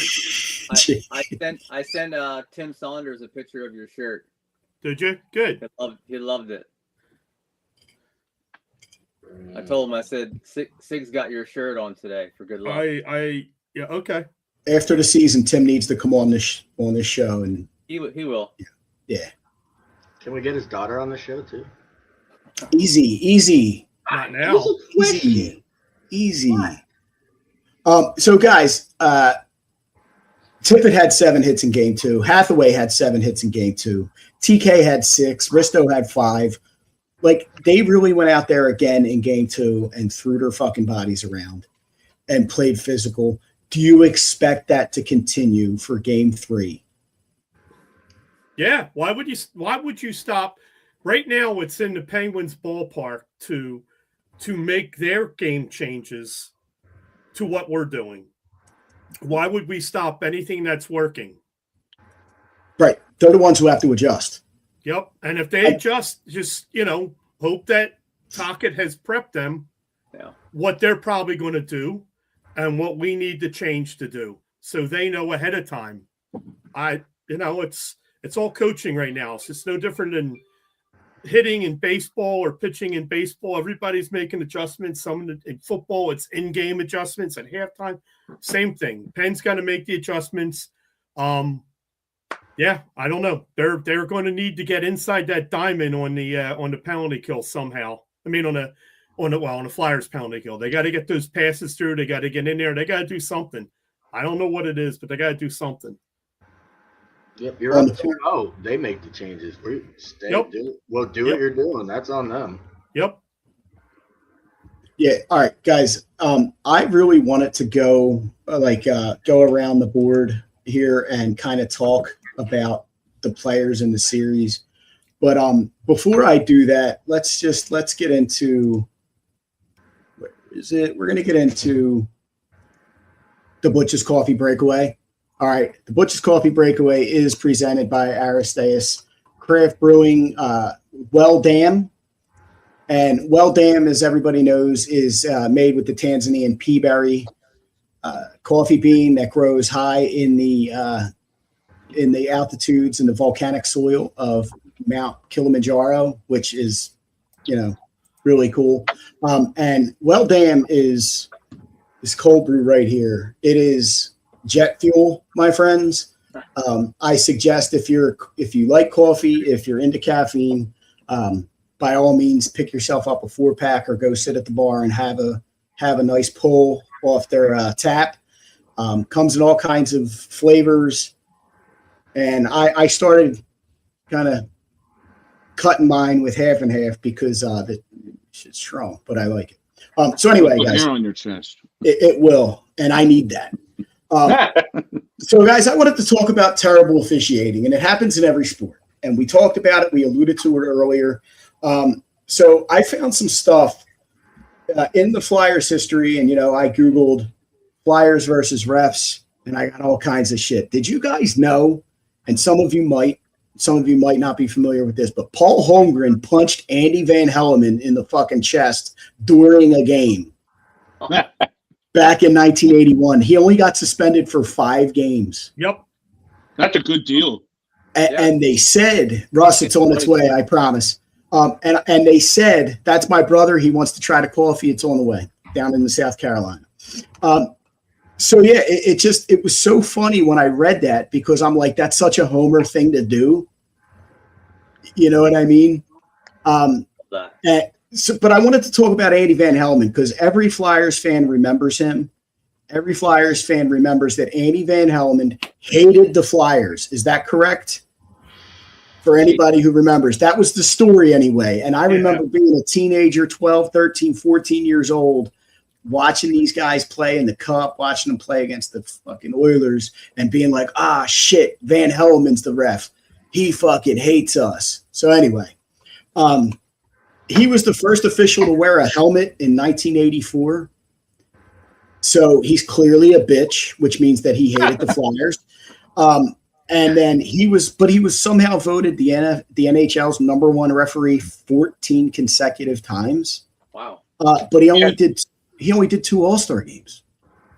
I sent Tim Saunders a picture of your shirt. Did you? Good. He loved it. I told him, I said, Sig's got your shirt on today for good luck. Yeah, okay. After the season, Tim needs to come on this show, and He will. yeah, Can we get his daughter on the show, too? easy. Not now. Easy. So guys, Tippett had 7 hits in game 2. Hathaway had 7 hits in game 2. TK had 6. Risto had 5. Like, they really went out there again in game 2 and threw their fucking bodies around and played physical. Do you expect that to continue for game 3? Yeah. Why would you stop? Right now, it's in the Penguins ballpark to make their game changes to what we're doing. Why would we stop anything that's working? Right. They're the ones who have to adjust. Yep. And if they just hope that Tocchet has prepped them what they're probably going to do and what we need to change to do, so they know ahead of time. It's all coaching right now. It's just no different than hitting in baseball or pitching in baseball. Everybody's making adjustments. Some in football, it's in-game adjustments at halftime. Same thing. Penn's got to make the adjustments. Yeah, I don't know. They're going to need to get inside that diamond on the penalty kill somehow. I mean, on the Flyers penalty kill. They got to get those passes through. They got to get in there. They got to do something. I don't know what it is, but they got to do something. Yep, you're up 2-0. They make the changes. We'll do what you're doing. That's on them. Yep. Yeah. All right, guys. I really wanted to go around the board here and kind of talk about the players in the series. But before I do that, let's get into where is it? We're gonna get into the Butch's Coffee Breakaway. All right, the Butch's Coffee Breakaway is presented by Aristaeus Craft Brewing, Well Dam. And Well Dam, as everybody knows, is made with the Tanzanian peaberry coffee bean that grows high in the altitudes and the volcanic soil of Mount Kilimanjaro, which is, really cool. And Well Dam is this cold brew right here. It is jet fuel, my friends. I suggest if you like coffee, if you're into caffeine, by all means, pick yourself up a 4-pack or go sit at the bar and have a nice pull off their tap. Comes in all kinds of flavors. And I started kind of cutting mine with half and half because the shit's strong, but I like it. So anyway, Put guys, hair on your chest. it will, and I need that. So, guys, I wanted to talk about terrible officiating, and it happens in every sport. And we talked about it. We alluded to it earlier. So I found some stuff in the Flyers history, and, I Googled Flyers versus refs, and I got all kinds of shit. Did you guys know, and some of you might not be familiar with this, but Paul Holmgren punched Andy Van Hellemond in the fucking chest during a game back in 1981. He only got suspended for 5 games. Yep. That's a good deal. And they said, Russ, it's on its way, I promise. And they said, that's my brother. He wants to try the coffee. It's on the way down in the South Carolina. So, yeah, it was so funny when I read that because I'm like, that's such a Homer thing to do. You know what I mean? But I wanted to talk about Andy Van Hellemond because every Flyers fan remembers him. Every Flyers fan remembers that Andy Van Hellemond hated the Flyers. Is that correct? For anybody who remembers. That was the story anyway. And I remember being a teenager, 12, 13, 14 years old, watching these guys play in the Cup, watching them play against the fucking Oilers and being like, shit, Van Hellemond's the ref. He fucking hates us. So anyway, he was the first official to wear a helmet in 1984. So he's clearly a bitch, which means that he hated the Flyers. And then he was somehow voted the NHL's #1 referee 14 consecutive times. Wow. But he only did 2 All-Star games.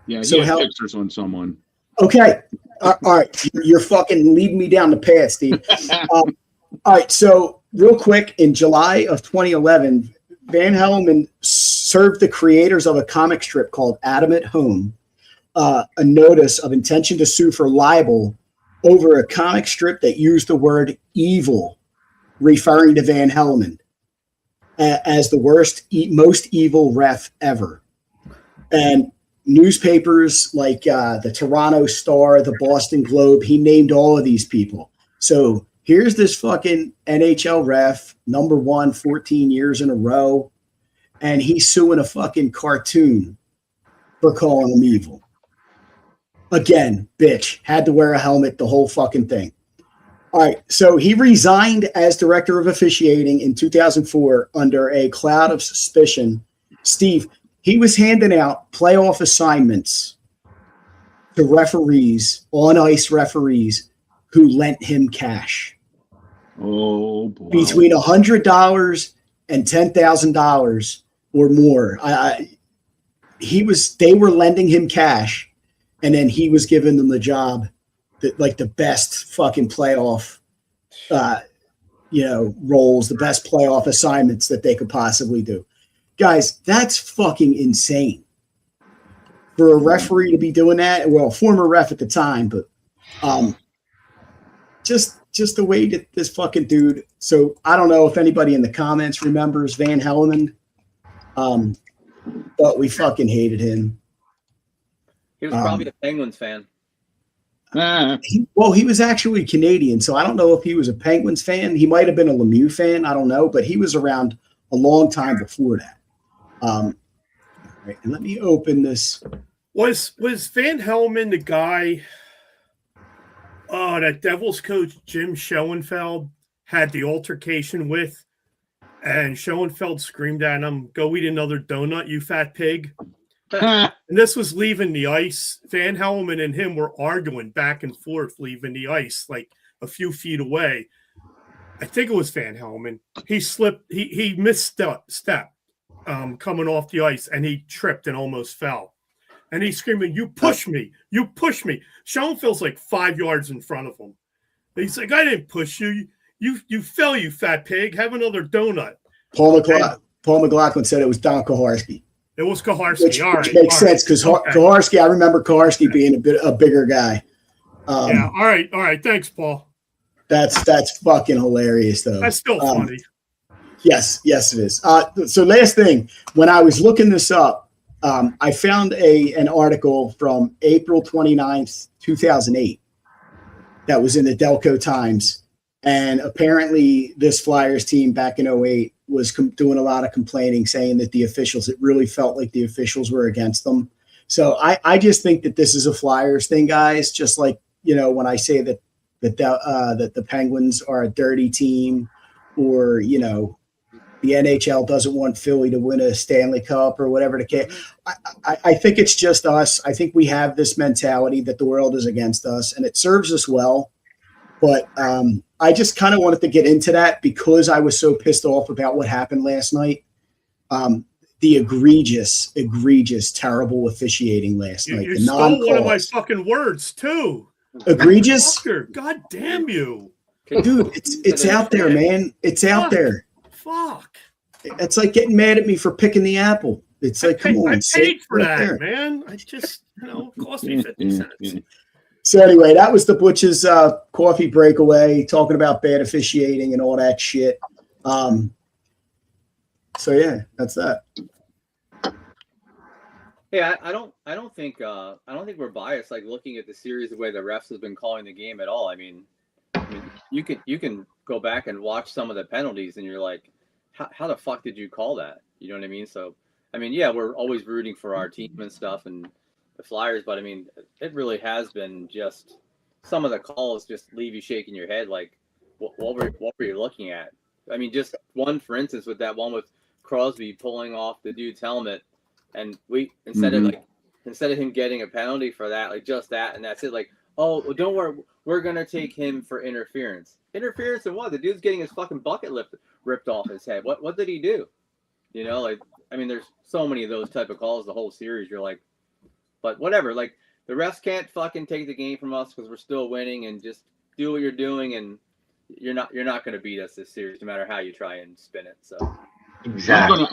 Yeah, he so had pictures on someone. Okay. All right. You're fucking leading me down the path, Steve. All right. So real quick, in July of 2011, Van Hellemond served the creators of a comic strip called Adam at Home a notice of intention to sue for libel over a comic strip that used the word evil, referring to Van Hellemond as the most evil ref ever. And newspapers like the Toronto Star, the Boston Globe, he named all of these people. So here's this fucking NHL ref, #1, 14 years in a row, and he's suing a fucking cartoon for calling him evil. Again, bitch, had to wear a helmet, the whole fucking thing. All right, so he resigned as director of officiating in 2004 under a cloud of suspicion. Steve, he was handing out playoff assignments to referees, on-ice referees, who lent him cash. Oh, boy. Between $100 and $10,000 or more. They were lending him cash, and then he was giving them the job, like the best fucking playoff, roles, the best playoff assignments that they could possibly do. Guys, that's fucking insane. For a referee to be doing that, well, former ref at the time, but just the way that this fucking dude. So I don't know if anybody in the comments remembers Van Hellemond, but we fucking hated him. He was probably a Penguins fan. He was actually Canadian, so I don't know if he was a Penguins fan. He might have been a Lemieux fan. I don't know, but he was around a long time before that. All right, and let me open this. Was Van Hellemond the guy that Devils coach Jim Schoenfeld had the altercation with, and Schoenfeld screamed at him, "Go eat another donut, you fat pig." And this was leaving the ice. Van Hellemond and him were arguing back and forth, leaving the ice like a few feet away. I think it was Van Hellemond. He slipped. He misstepped coming off the ice, and he tripped and almost fell. And he's screaming, "You push me! You push me!" Schoenfeld's like 5 yards in front of him. He's like, "I didn't push you. You fell, you fat pig. Have another donut." Paul McLaughlin said it was Don Koharski. It was Koharski. Which makes sense because Koharski, I remember Koharski being a bigger guy. Yeah. All right. Thanks, Paul. That's fucking hilarious, though. That's still funny. Yes, it is. So last thing, when I was looking this up, I found an article from April 29th, 2008 that was in the Delco Times. And apparently this Flyers team back in 2008 was doing a lot of complaining, saying that the officials, it really felt like the officials were against them. So I just think that this is a Flyers thing, guys. Just like, when I say that the Penguins are a dirty team, or, the NHL doesn't want Philly to win a Stanley Cup or whatever the case. I think it's just us. I think we have this mentality that the world is against us, and it serves us well. But I just kind of wanted to get into that because I was so pissed off about what happened last night. The egregious, terrible officiating last night. You The stole non-calls. one of my fucking words too. Egregious? God damn you. Dude, it's out there, man. It's out there. Fuck. It's like getting mad at me for picking the apple. It's like, come on. I paid for right that, there. man. I just, it cost me 50 cents. So anyway, that was the Butch's coffee breakaway, talking about bad officiating and all that shit. So yeah, that's that. Yeah, I don't think we're biased. Like looking at the series, the way the refs have been calling the game at all. I mean, you can go back and watch some of the penalties, and you're like, how the fuck did you call that? You know what I mean? So, I mean, yeah, we're always rooting for our team and stuff and the Flyers, but I mean, it really has been just some of the calls just leave you shaking your head. Like, what were you looking at? I mean, just one, for instance, with that one with Crosby pulling off the dude's helmet, and we instead of him getting a penalty for that, like just that, and that's it. Like, oh, well, don't worry, we're gonna take him for interference. Interference in what? The dude's getting his fucking bucket ripped off his head. What did he do? Like, I mean, there's so many of those type of calls the whole series. You're like, but whatever. Like, the refs can't fucking take the game from us because we're still winning, and just do what you're doing, and you're not going to beat us this series no matter how you try and spin it. So Exactly.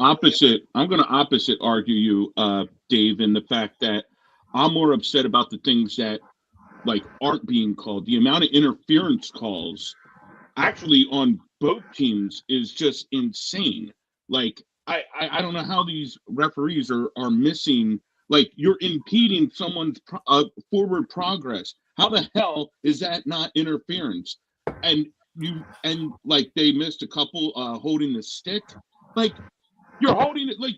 I'm gonna opposite argue you, Dave, in the fact that I'm more upset about the things that like aren't being called. The amount of interference calls actually on both teams is just insane. Like, I don't know how these referees are missing. Like, you're impeding someone's forward progress. How the hell is that not interference? And like they missed a couple holding the stick. Like, you're holding it. Like,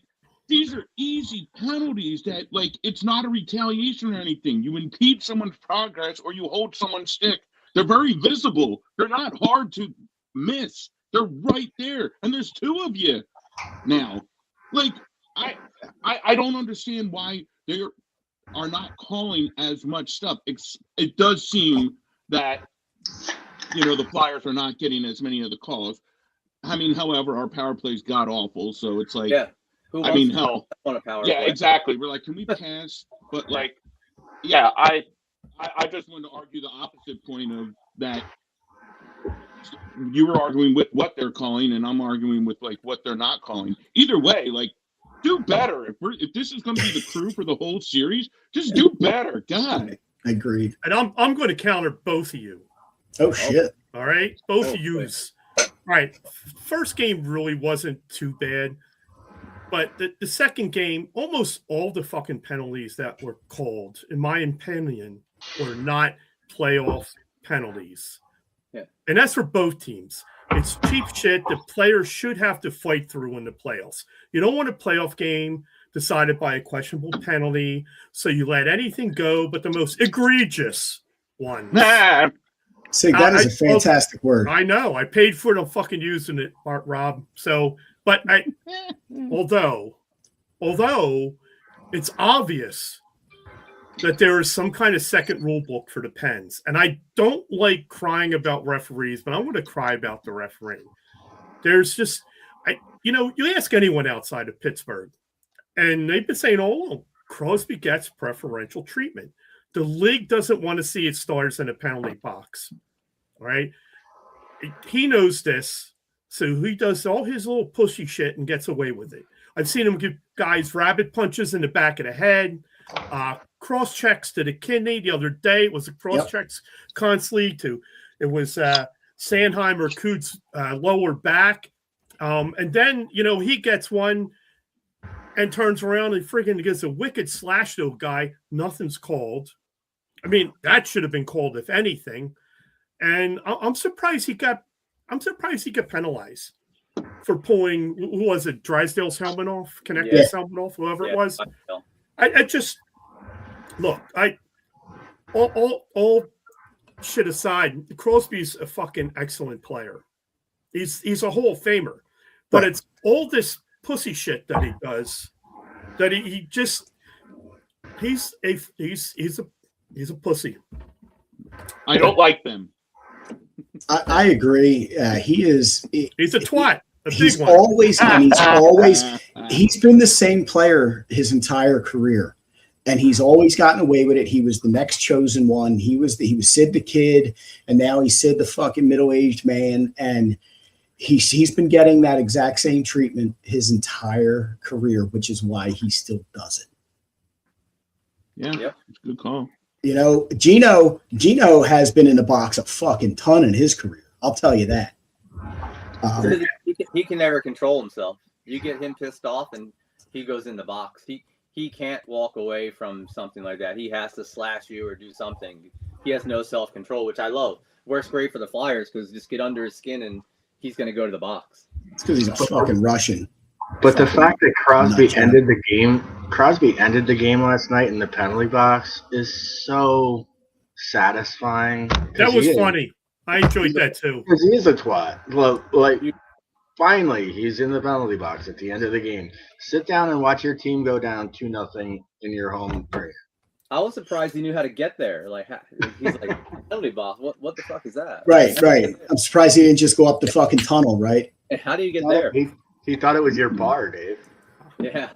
these are easy penalties that, like, it's not a retaliation or anything. You impede someone's progress or you hold someone's stick. They're very visible. They're not hard to miss. They're right there. And there's two of you now. Like, I don't understand why they are not calling as much stuff. It does seem that, the Flyers are not getting as many of the calls. I mean, however, our power play's god awful, so it's like, yeah. Hell. On a power Yeah, play? exactly. We're like, can we pass? But like, yeah, I just wanted to argue the opposite point of that. You were arguing with what they're calling, and I'm arguing with like what they're not calling. Either way, like, do better. If this is going to be the crew for the whole series, just do better. God, Agreed. And I'm going to counter both of you. Oh shit. All right, both of yous. All right, first game really wasn't too bad, but the second game, almost all the fucking penalties that were called, in my opinion, were not playoff penalties. Yeah. And that's for both teams. It's cheap shit that players should have to fight through in the playoffs. You don't want a playoff game decided by a questionable penalty, so you let anything go but the most egregious ones. Sig, that is a fantastic word. I know. I paid for it. I'm fucking using it, Rob. So, but although it's obvious that there is some kind of second rule book for the Pens, and I don't like crying about referees, but I'm going to cry about the refereeing. There's just, you ask anyone outside of Pittsburgh, and they've been saying, oh, Crosby gets preferential treatment. The league doesn't want to see its stars in a penalty box, right? He knows this, so he does all his little pushy shit and gets away with it. I've seen him give guys rabbit punches in the back of the head, cross checks to the kidney. The other day it was a cross checks constantly to, it was Sandheimer Coots lower back. And then, he gets one and turns around and freaking gets a wicked slash to a guy. Nothing's called. I mean, that should have been called, if anything. And I'm surprised he got penalized for pulling, who was it, Drysdale's helmet off, Connected's helmet off, whoever it was. I just, look, all shit aside, Crosby's a fucking excellent player. He's a Hall of Famer. But it's all this pussy shit that he does that he's a pussy. I don't like them. I agree. He's a twat. He's always been the same player his entire career, and he's always gotten away with it. He was the next chosen one. He was Sid the Kid, and now he's Sid the fucking middle-aged man, and he's been getting that exact same treatment his entire career, which is why he still does it. Yeah, it's a good call. Gino has been in the box a fucking ton in his career. I'll tell you that. He can never control himself. You get him pissed off, and he goes in the box. He can't walk away from something like that. He has to slash you or do something. He has no self-control, which I love. Works great for the Flyers because just get under his skin and he's going to go to the box. It's because he's a fucking Russian. But the fact that Crosby ended the game last night in the penalty box is so satisfying. That was funny. I enjoyed that too. Because he is a twat. Like, finally, he's in the penalty box at the end of the game. Sit down and watch your team go down 2-0 in your home area. I was surprised he knew how to get there. Like, he's like, penalty box. What the fuck is that? Right. I'm surprised he didn't just go up the fucking tunnel, right? And how do you get there? He thought it was your bar, Dave. Yeah.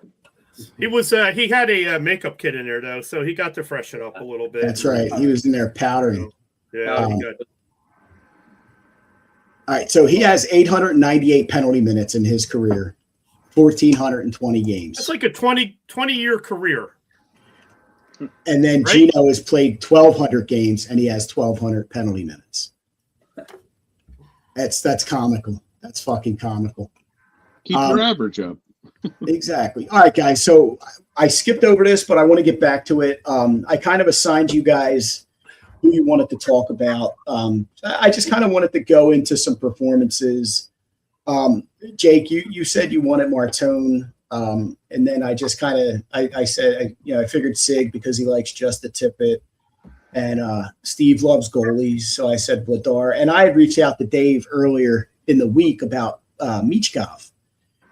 He was. He had a makeup kit in there though, so he got to freshen up a little bit. That's right. He was in there powdering. Yeah. He got... All right. So he has 898 penalty minutes in his career, 1,420 games. That's like a 20-year career. And then right? Gino has played 1,200 games, and he has 1,200 penalty minutes. That's comical. That's fucking comical. Keep your average up. Exactly. All right, guys. So I skipped over this, but I want to get back to it. I kind of assigned you guys who you wanted to talk about. I just kind of wanted to go into some performances. Jake, you said you wanted Martone. And then I just kind of, I said, I figured Sig because he likes just the Tippett, and Steve loves goalies. So I said Vladar, and I had reached out to Dave earlier in the week about Michkov,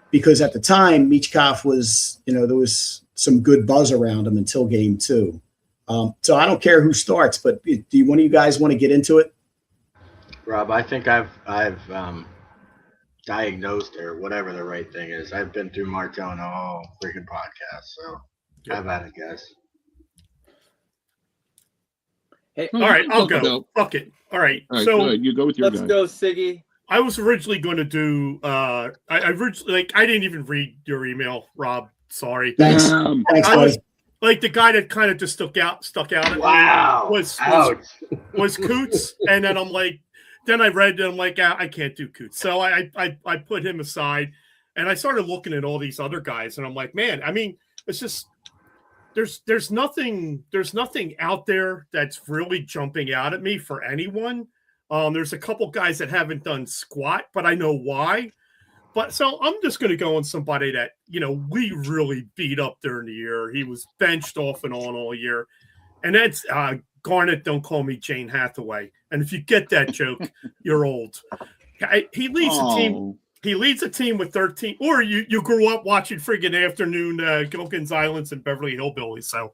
because at the time Michkov was, there was some good buzz around him until game 2. So I don't care who starts, but do one of you guys want to get into it? Rob, I think I've diagnosed, or whatever the right thing is. I've been through Martone all freaking podcast, so have at it, guys. Hey, all right, I'll go. Fuck it. All right, so you go with your let's guy. Go, Siggy. I was originally going to do. I originally I didn't even read your email, Rob. Sorry. Thanks, buddy. Like the guy that kind of just stuck out at wow. me was Coots, and then I'm like. Then I read it, I'm like, I can't do Coots. So I put him aside, and I started looking at all these other guys, and I'm like, man, I mean, it's just there's nothing out there that's really jumping out at me for anyone. There's a couple guys that haven't done squat, but I know why. But so I'm just going to go on somebody that, we really beat up during the year. He was benched off and on all year, and that's Garnett, don't call me Jane Hathaway. And if you get that joke, you're old. He leads a team. He leads a team with 13. Or you grew up watching friggin' afternoon Gilligan's Islands and Beverly Hillbillies. So,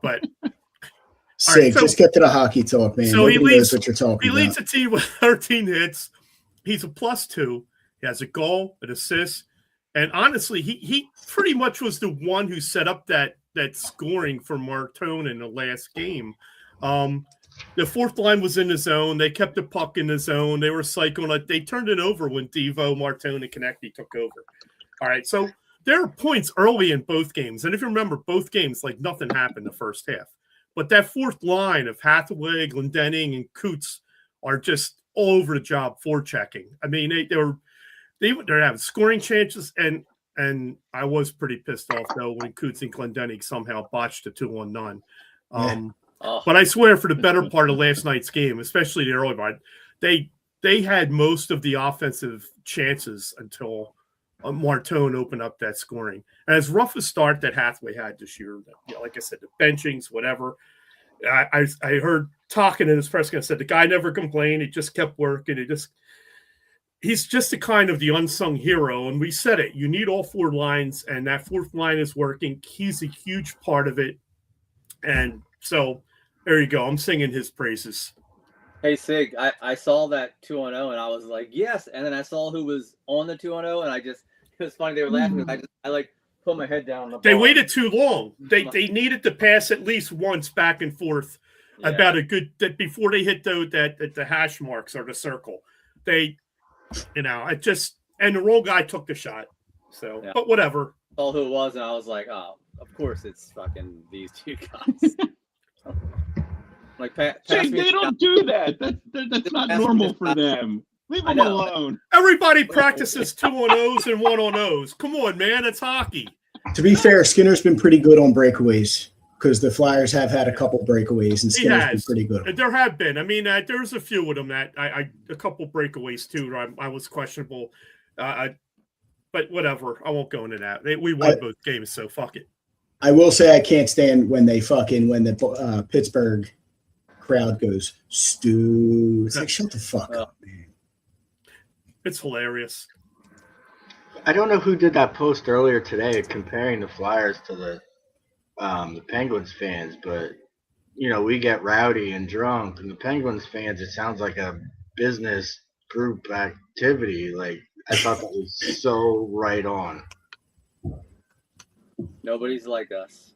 but Sig, right, just get to the hockey talk, man. So he leads what you're talking He leads a team with 13 hits. He's a +2. He has a goal, an assist, and honestly, he pretty much was the one who set up that scoring for Martone in the last game. The fourth line was in the zone. They kept the puck in the zone. They were cycling it. They turned it over when Devo, Martone, and Konecny took over. All right, so there are points early in both games. And if you remember, both games, like nothing happened the first half. But that fourth line of Hathaway, Glendening, and Coots are just all over the job forechecking. I mean, They have scoring chances, and I was pretty pissed off though when Coots and Glendenning somehow botched a 2-on-none. But I swear, for the better part of last night's game, especially the early part, they had most of the offensive chances until Martone opened up that scoring. And as rough a start that Hathaway had this year, like I said, the benchings, whatever. I heard talking in his press conference said the guy never complained. He just kept working. He's just a kind of the unsung hero. And we said it. You need all four lines, and that fourth line is working. He's a huge part of it. And so there you go. I'm singing his praises. Hey, Sig, I saw that 2-0 and I was like, yes. And then I saw who was on the 2-0 and it was funny. They were laughing. I like put my head down. They waited too long. They needed to pass at least once back and forth about a good before they hit the hash marks or the circle. And the wrong guy took the shot. So, but whatever. I saw who it was and I was like, oh, of course it's fucking these two guys. Like they don't do that. That's not normal for them. Leave them alone. Everybody practices 2-on-0s and 1-on-0s. Come on, man. It's hockey. To be fair, Skinner's been pretty good on breakaways because the Flyers have had a couple breakaways, and Skinner's been pretty good. There have been. I mean, there's a few of them that a couple breakaways too. I was questionable, but whatever. I won't go into that. We won both games, so fuck it. I will say I can't stand when the Pittsburgh crowd goes, Stu. It's like, shut the fuck up, man. It's hilarious. I don't know who did that post earlier today comparing the Flyers to the Penguins fans, but we get rowdy and drunk, and the Penguins fans, it sounds like a business group activity. Like, I thought that was so right on. Nobody's like us.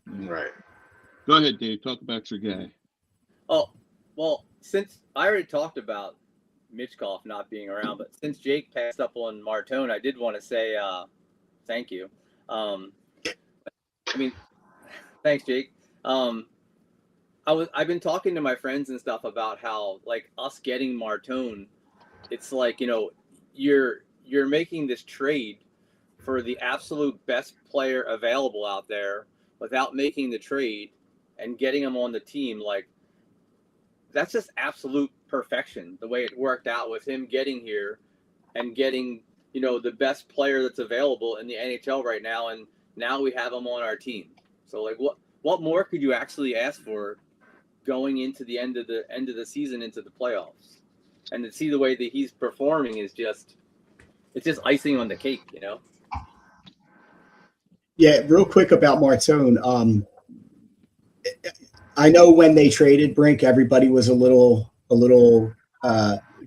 Right. Go ahead, Dave. Talk about your guy. Oh, well, since I already talked about Mitchkov not being around, but since Jake passed up on Martone, I did want to say thank you. Thanks, Jake. I've been talking to my friends and stuff about how, like, us getting Martone, it's like, you're making this trade for the absolute best player available out there without making the trade and getting him on the team. Like, that's just absolute perfection, the way it worked out with him getting here and getting, the best player that's available in the NHL right now. And now we have him on our team. So, like, what more could you actually ask for going into the end of the season, into the playoffs? And to see the way that he's performing is it's just icing on the cake, Yeah, real quick about Martone. I know when they traded Brink, everybody was a little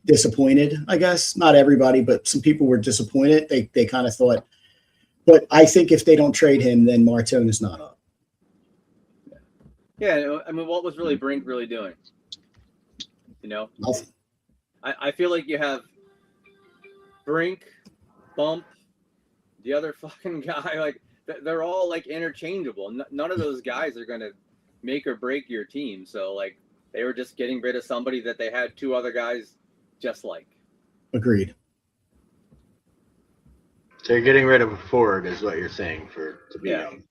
disappointed, I guess. Not everybody, but some people were disappointed. They kind of thought, but I think if they don't trade him, then Martone is not up. Yeah, I mean, what was really Brink really doing? Nothing. I feel like you have Brink, Bump, the other fucking guy, like, they're all, like, interchangeable. None of those guys are going to make or break your team. So, like, they were just getting rid of somebody that they had two other guys just like. Agreed. So you're getting rid of a forward is what you're saying to be young.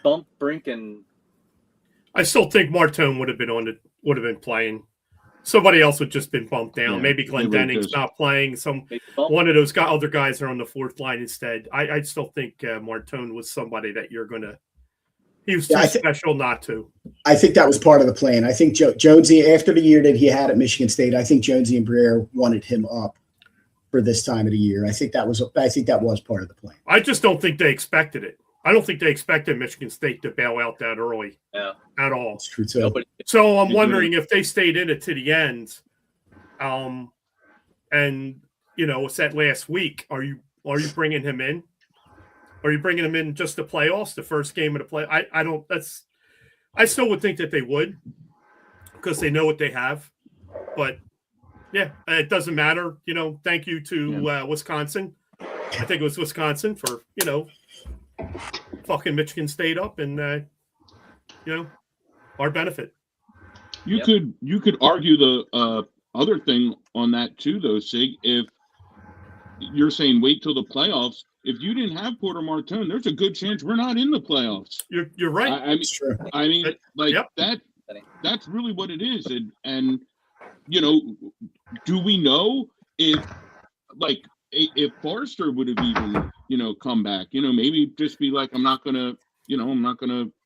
Bump, Brink, and I still think Martone would have been playing. Somebody else would just been bumped down. Yeah, maybe Glendenning's not playing. One of those other guys are on the fourth line instead. I still think Martone was somebody that you're going to. He was too special not to. I think that was part of the plan. I think Jonesy, after the year that he had at Michigan State, I think Jonesy and Briere wanted him up for this time of the year. I think that was part of the plan. I just don't think they expected it. I don't think they expected Michigan State to bail out that early at all. That's true too. So I'm wondering if they stayed in it to the end, and it's that last week. Are you bringing him in? Are you bringing him in just the playoffs, the first game of the play? I still would think that they would because they know what they have. But, yeah, it doesn't matter. Thank you to Wisconsin. I think it was Wisconsin for, fucking Michigan State up and, our benefit. You could argue the other thing on that too, though, Sig. If you're saying wait till the playoffs, if you didn't have Porter Martone, there's a good chance we're not in the playoffs. You're right. It's true. I mean, like Yep. that's really what it is. And you know, do we know if Forrester would have even, you know, come back, you know, maybe just be like, I'm not gonna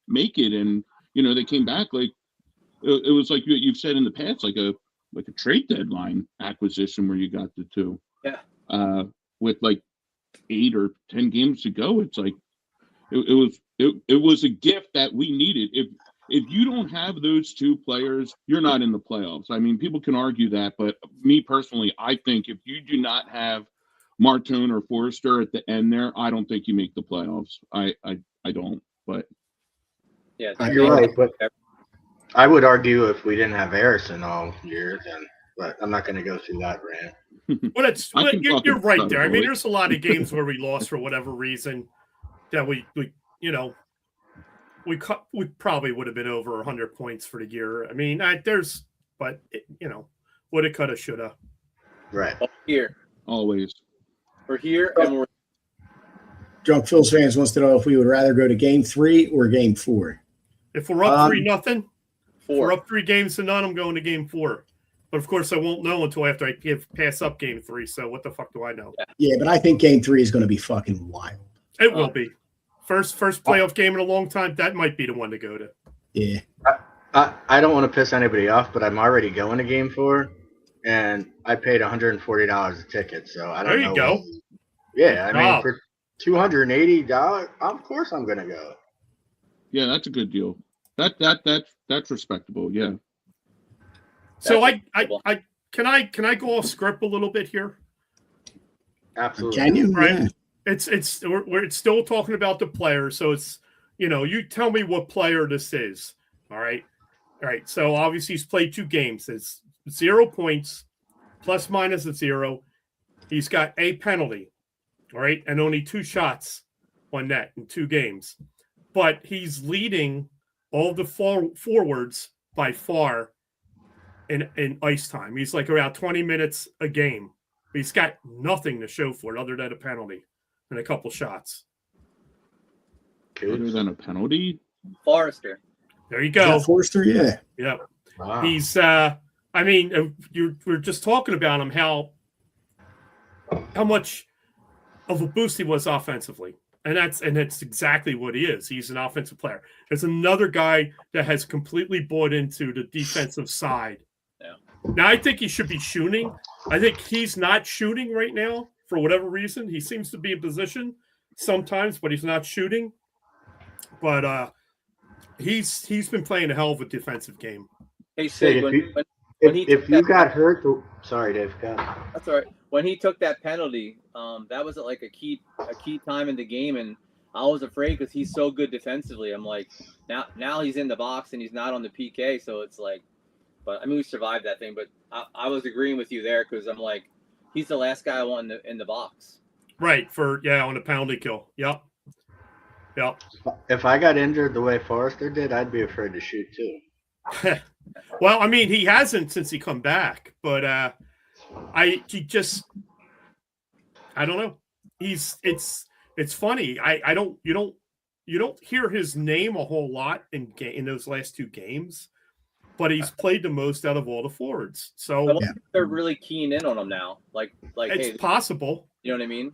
make it. And, you know, they came back like it was like you've said in the past, like a trade deadline acquisition where you got the two. Yeah. With like 8 or 10 games to go. It's like it was a gift that we needed. If you don't have those two players, you're not in the playoffs. I mean, people can argue that, but me personally, I think if you do not have Martone or Forrester at the end there, I don't think you make the playoffs. I don't. But Yeah, You're right, but I would argue if we didn't have Harrison all year, then. But I'm not going to go through that rant. Well, you're right there. I mean, there's a lot of games where we lost for whatever reason that we you know, we probably would have been over 100 points for the year. I mean, you know, woulda, coulda, shoulda. Right. Here. always. We're here and we're Drunk Phil's fans wants to know if we would rather go to game 3 or game 4. If we're up 3-0, if 4. we're up 3 games to none, I'm going to game 4. But of course, I won't know until after I pass up game 3. So what the fuck do I know? Yeah, but I think game 3 is going to be fucking wild. It will be first playoff game in a long time. That might be the one to go to. Yeah. I don't want to piss anybody off, but I'm already going to game 4, and I paid $140 a ticket. So I don't know. There you go. Yeah, I mean, for $280, of course I'm going to go. Yeah, that's a good deal. That's respectable. Yeah. So can I go off script a little bit here? Absolutely. Can you? Right. Yeah. It's still talking about the player. So it's, you know, you tell me what player this is. All right. So obviously he's played 2 games. It's 0 points, plus minus at 0. He's got a penalty. All right. And only 2 shots on net in 2 games. But he's leading all the forwards by far in ice time. He's like around 20 minutes a game. But he's got nothing to show for it other than a penalty and a couple shots. Other than a penalty? Forrester. There you go. Forrester, yeah. Yeah. Wow. He's I mean, we're just talking about him, how much of a boost he was offensively. And that's exactly what he is. He's an offensive player. There's another guy that has completely bought into the defensive side. Yeah. Now I think he should be shooting. I think he's not shooting right now for whatever reason. He seems to be in position sometimes, but he's not shooting. But he's been playing a hell of a defensive game. Hey, Sid, if you got hurt, sorry, Dave. Go ahead. That's all right. When he took that penalty, that was like a key time in the game, and I was afraid because he's so good defensively. I'm like, now he's in the box and he's not on the PK, so it's like, but I mean we survived that thing. But I was agreeing with you there because I'm like, he's the last guy I want in the box. Right on a penalty kill. Yep. If I got injured the way Forrester did, I'd be afraid to shoot too. Well, I mean, he hasn't since he come back, but I don't know. It's funny. You don't hear his name a whole lot in those last 2 games, but he's played the most out of all the forwards. So they're really keying in on him now. Like it's hey, possible. You know what I mean?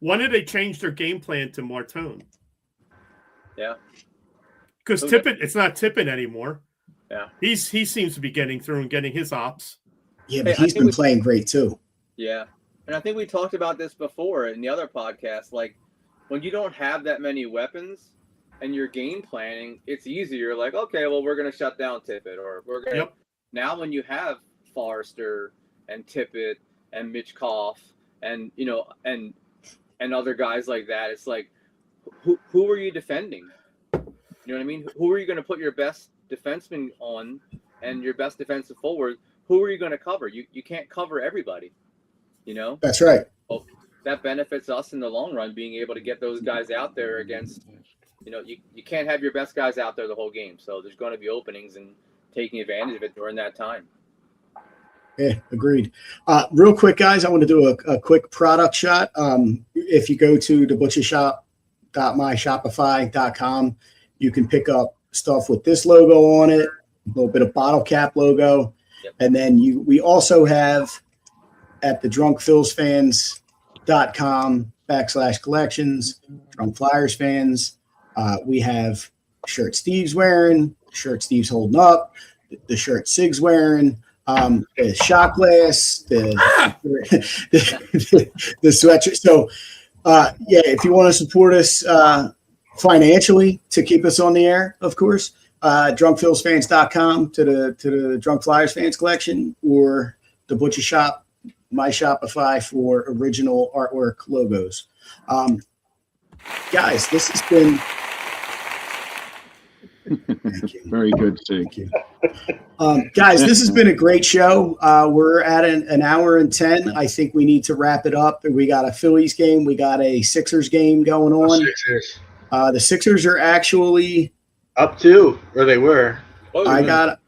When did they change their game plan to Martone? Yeah. Because Tippett, it's not Tippett anymore. Yeah. He seems to be getting through and getting his ops. Yeah, but he's been playing great too. Yeah. And I think we talked about this before in the other podcast. Like, when you don't have that many weapons and you're game planning, it's easier. Like, okay, well, we're going to shut down Tippett, or we're going to. Yep. Now, when you have Forrester and Tippett and Mitch Koff and, you know, and other guys like that, it's like, who are you defending? You know what I mean? Who are you going to put your best defenseman on and your best defensive forward? Who are you going to cover? You can't cover everybody, you know? That's right. Well, that benefits us in the long run, being able to get those guys out there against, you know, you can't have your best guys out there the whole game. So there's going to be openings and taking advantage of it during that time. Yeah, agreed. Real quick, guys, I want to do a quick product shot. If you go to thebutchershop.myshopify.com, you can pick up stuff with this logo on it, a little bit of bottle cap logo. Yep. And then we also have at the drunkphilsfans.com/collections, Drunk Flyers fans. We have shirt Steve's wearing, shirt Steve's holding up, the shirt Sig's wearing, the shot glass, the sweatshirt. So, if you want to support us financially to keep us on the air, of course, drunkphilsfans.com to the Drunk Flyers fans collection, or the Butcher Shop, My Shopify for original artwork logos. Guys, this has been. Thank you. Very good, Sig. Thank you. Guys, this has been a great show. We're at an hour and 10. I think we need to wrap it up. We got a Phillies game. We got a Sixers game going on. Sixers. The Sixers are actually Up 2, or they were. I got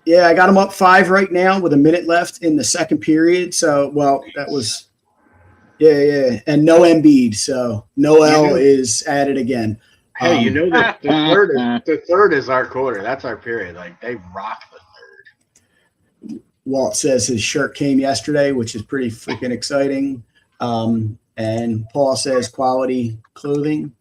them up 5 right now with a minute left in the second period. So, that was and no Embiid. So Noel is at it again. Hey, the third is our quarter. That's our period. Like, they rock the third. Walt says his shirt came yesterday, which is pretty freaking exciting. And Paul says quality clothing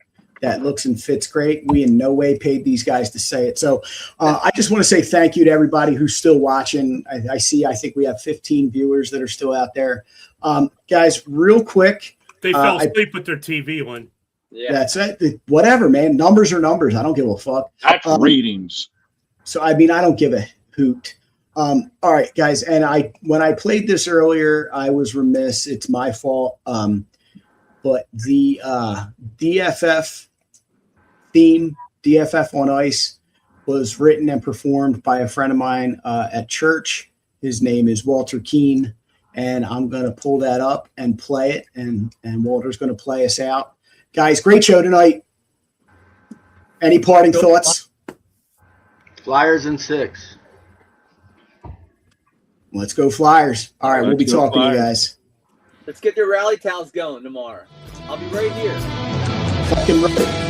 that looks and fits great. We in no way paid these guys to say it. So I just want to say thank you to everybody who's still watching. I think we have 15 viewers that are still out there. Guys, real quick. They fell asleep with their TV on. Yeah. That's it. Whatever, man. Numbers are numbers. I don't give a fuck. That's ratings. So, I mean, I don't give a hoot. All right, guys. And when I played this earlier, I was remiss. It's my fault. But the DFF theme, DFF on Ice, was written and performed by a friend of mine at church. His name is Walter Keene. And I'm going to pull that up and play it. And Walter's going to play us out. Guys, great show tonight. Any parting thoughts? Flyers in 6. Let's go Flyers. All right, we'll be talking to you guys. Let's get the rally towels going tomorrow. I'll be right here. Fucking right.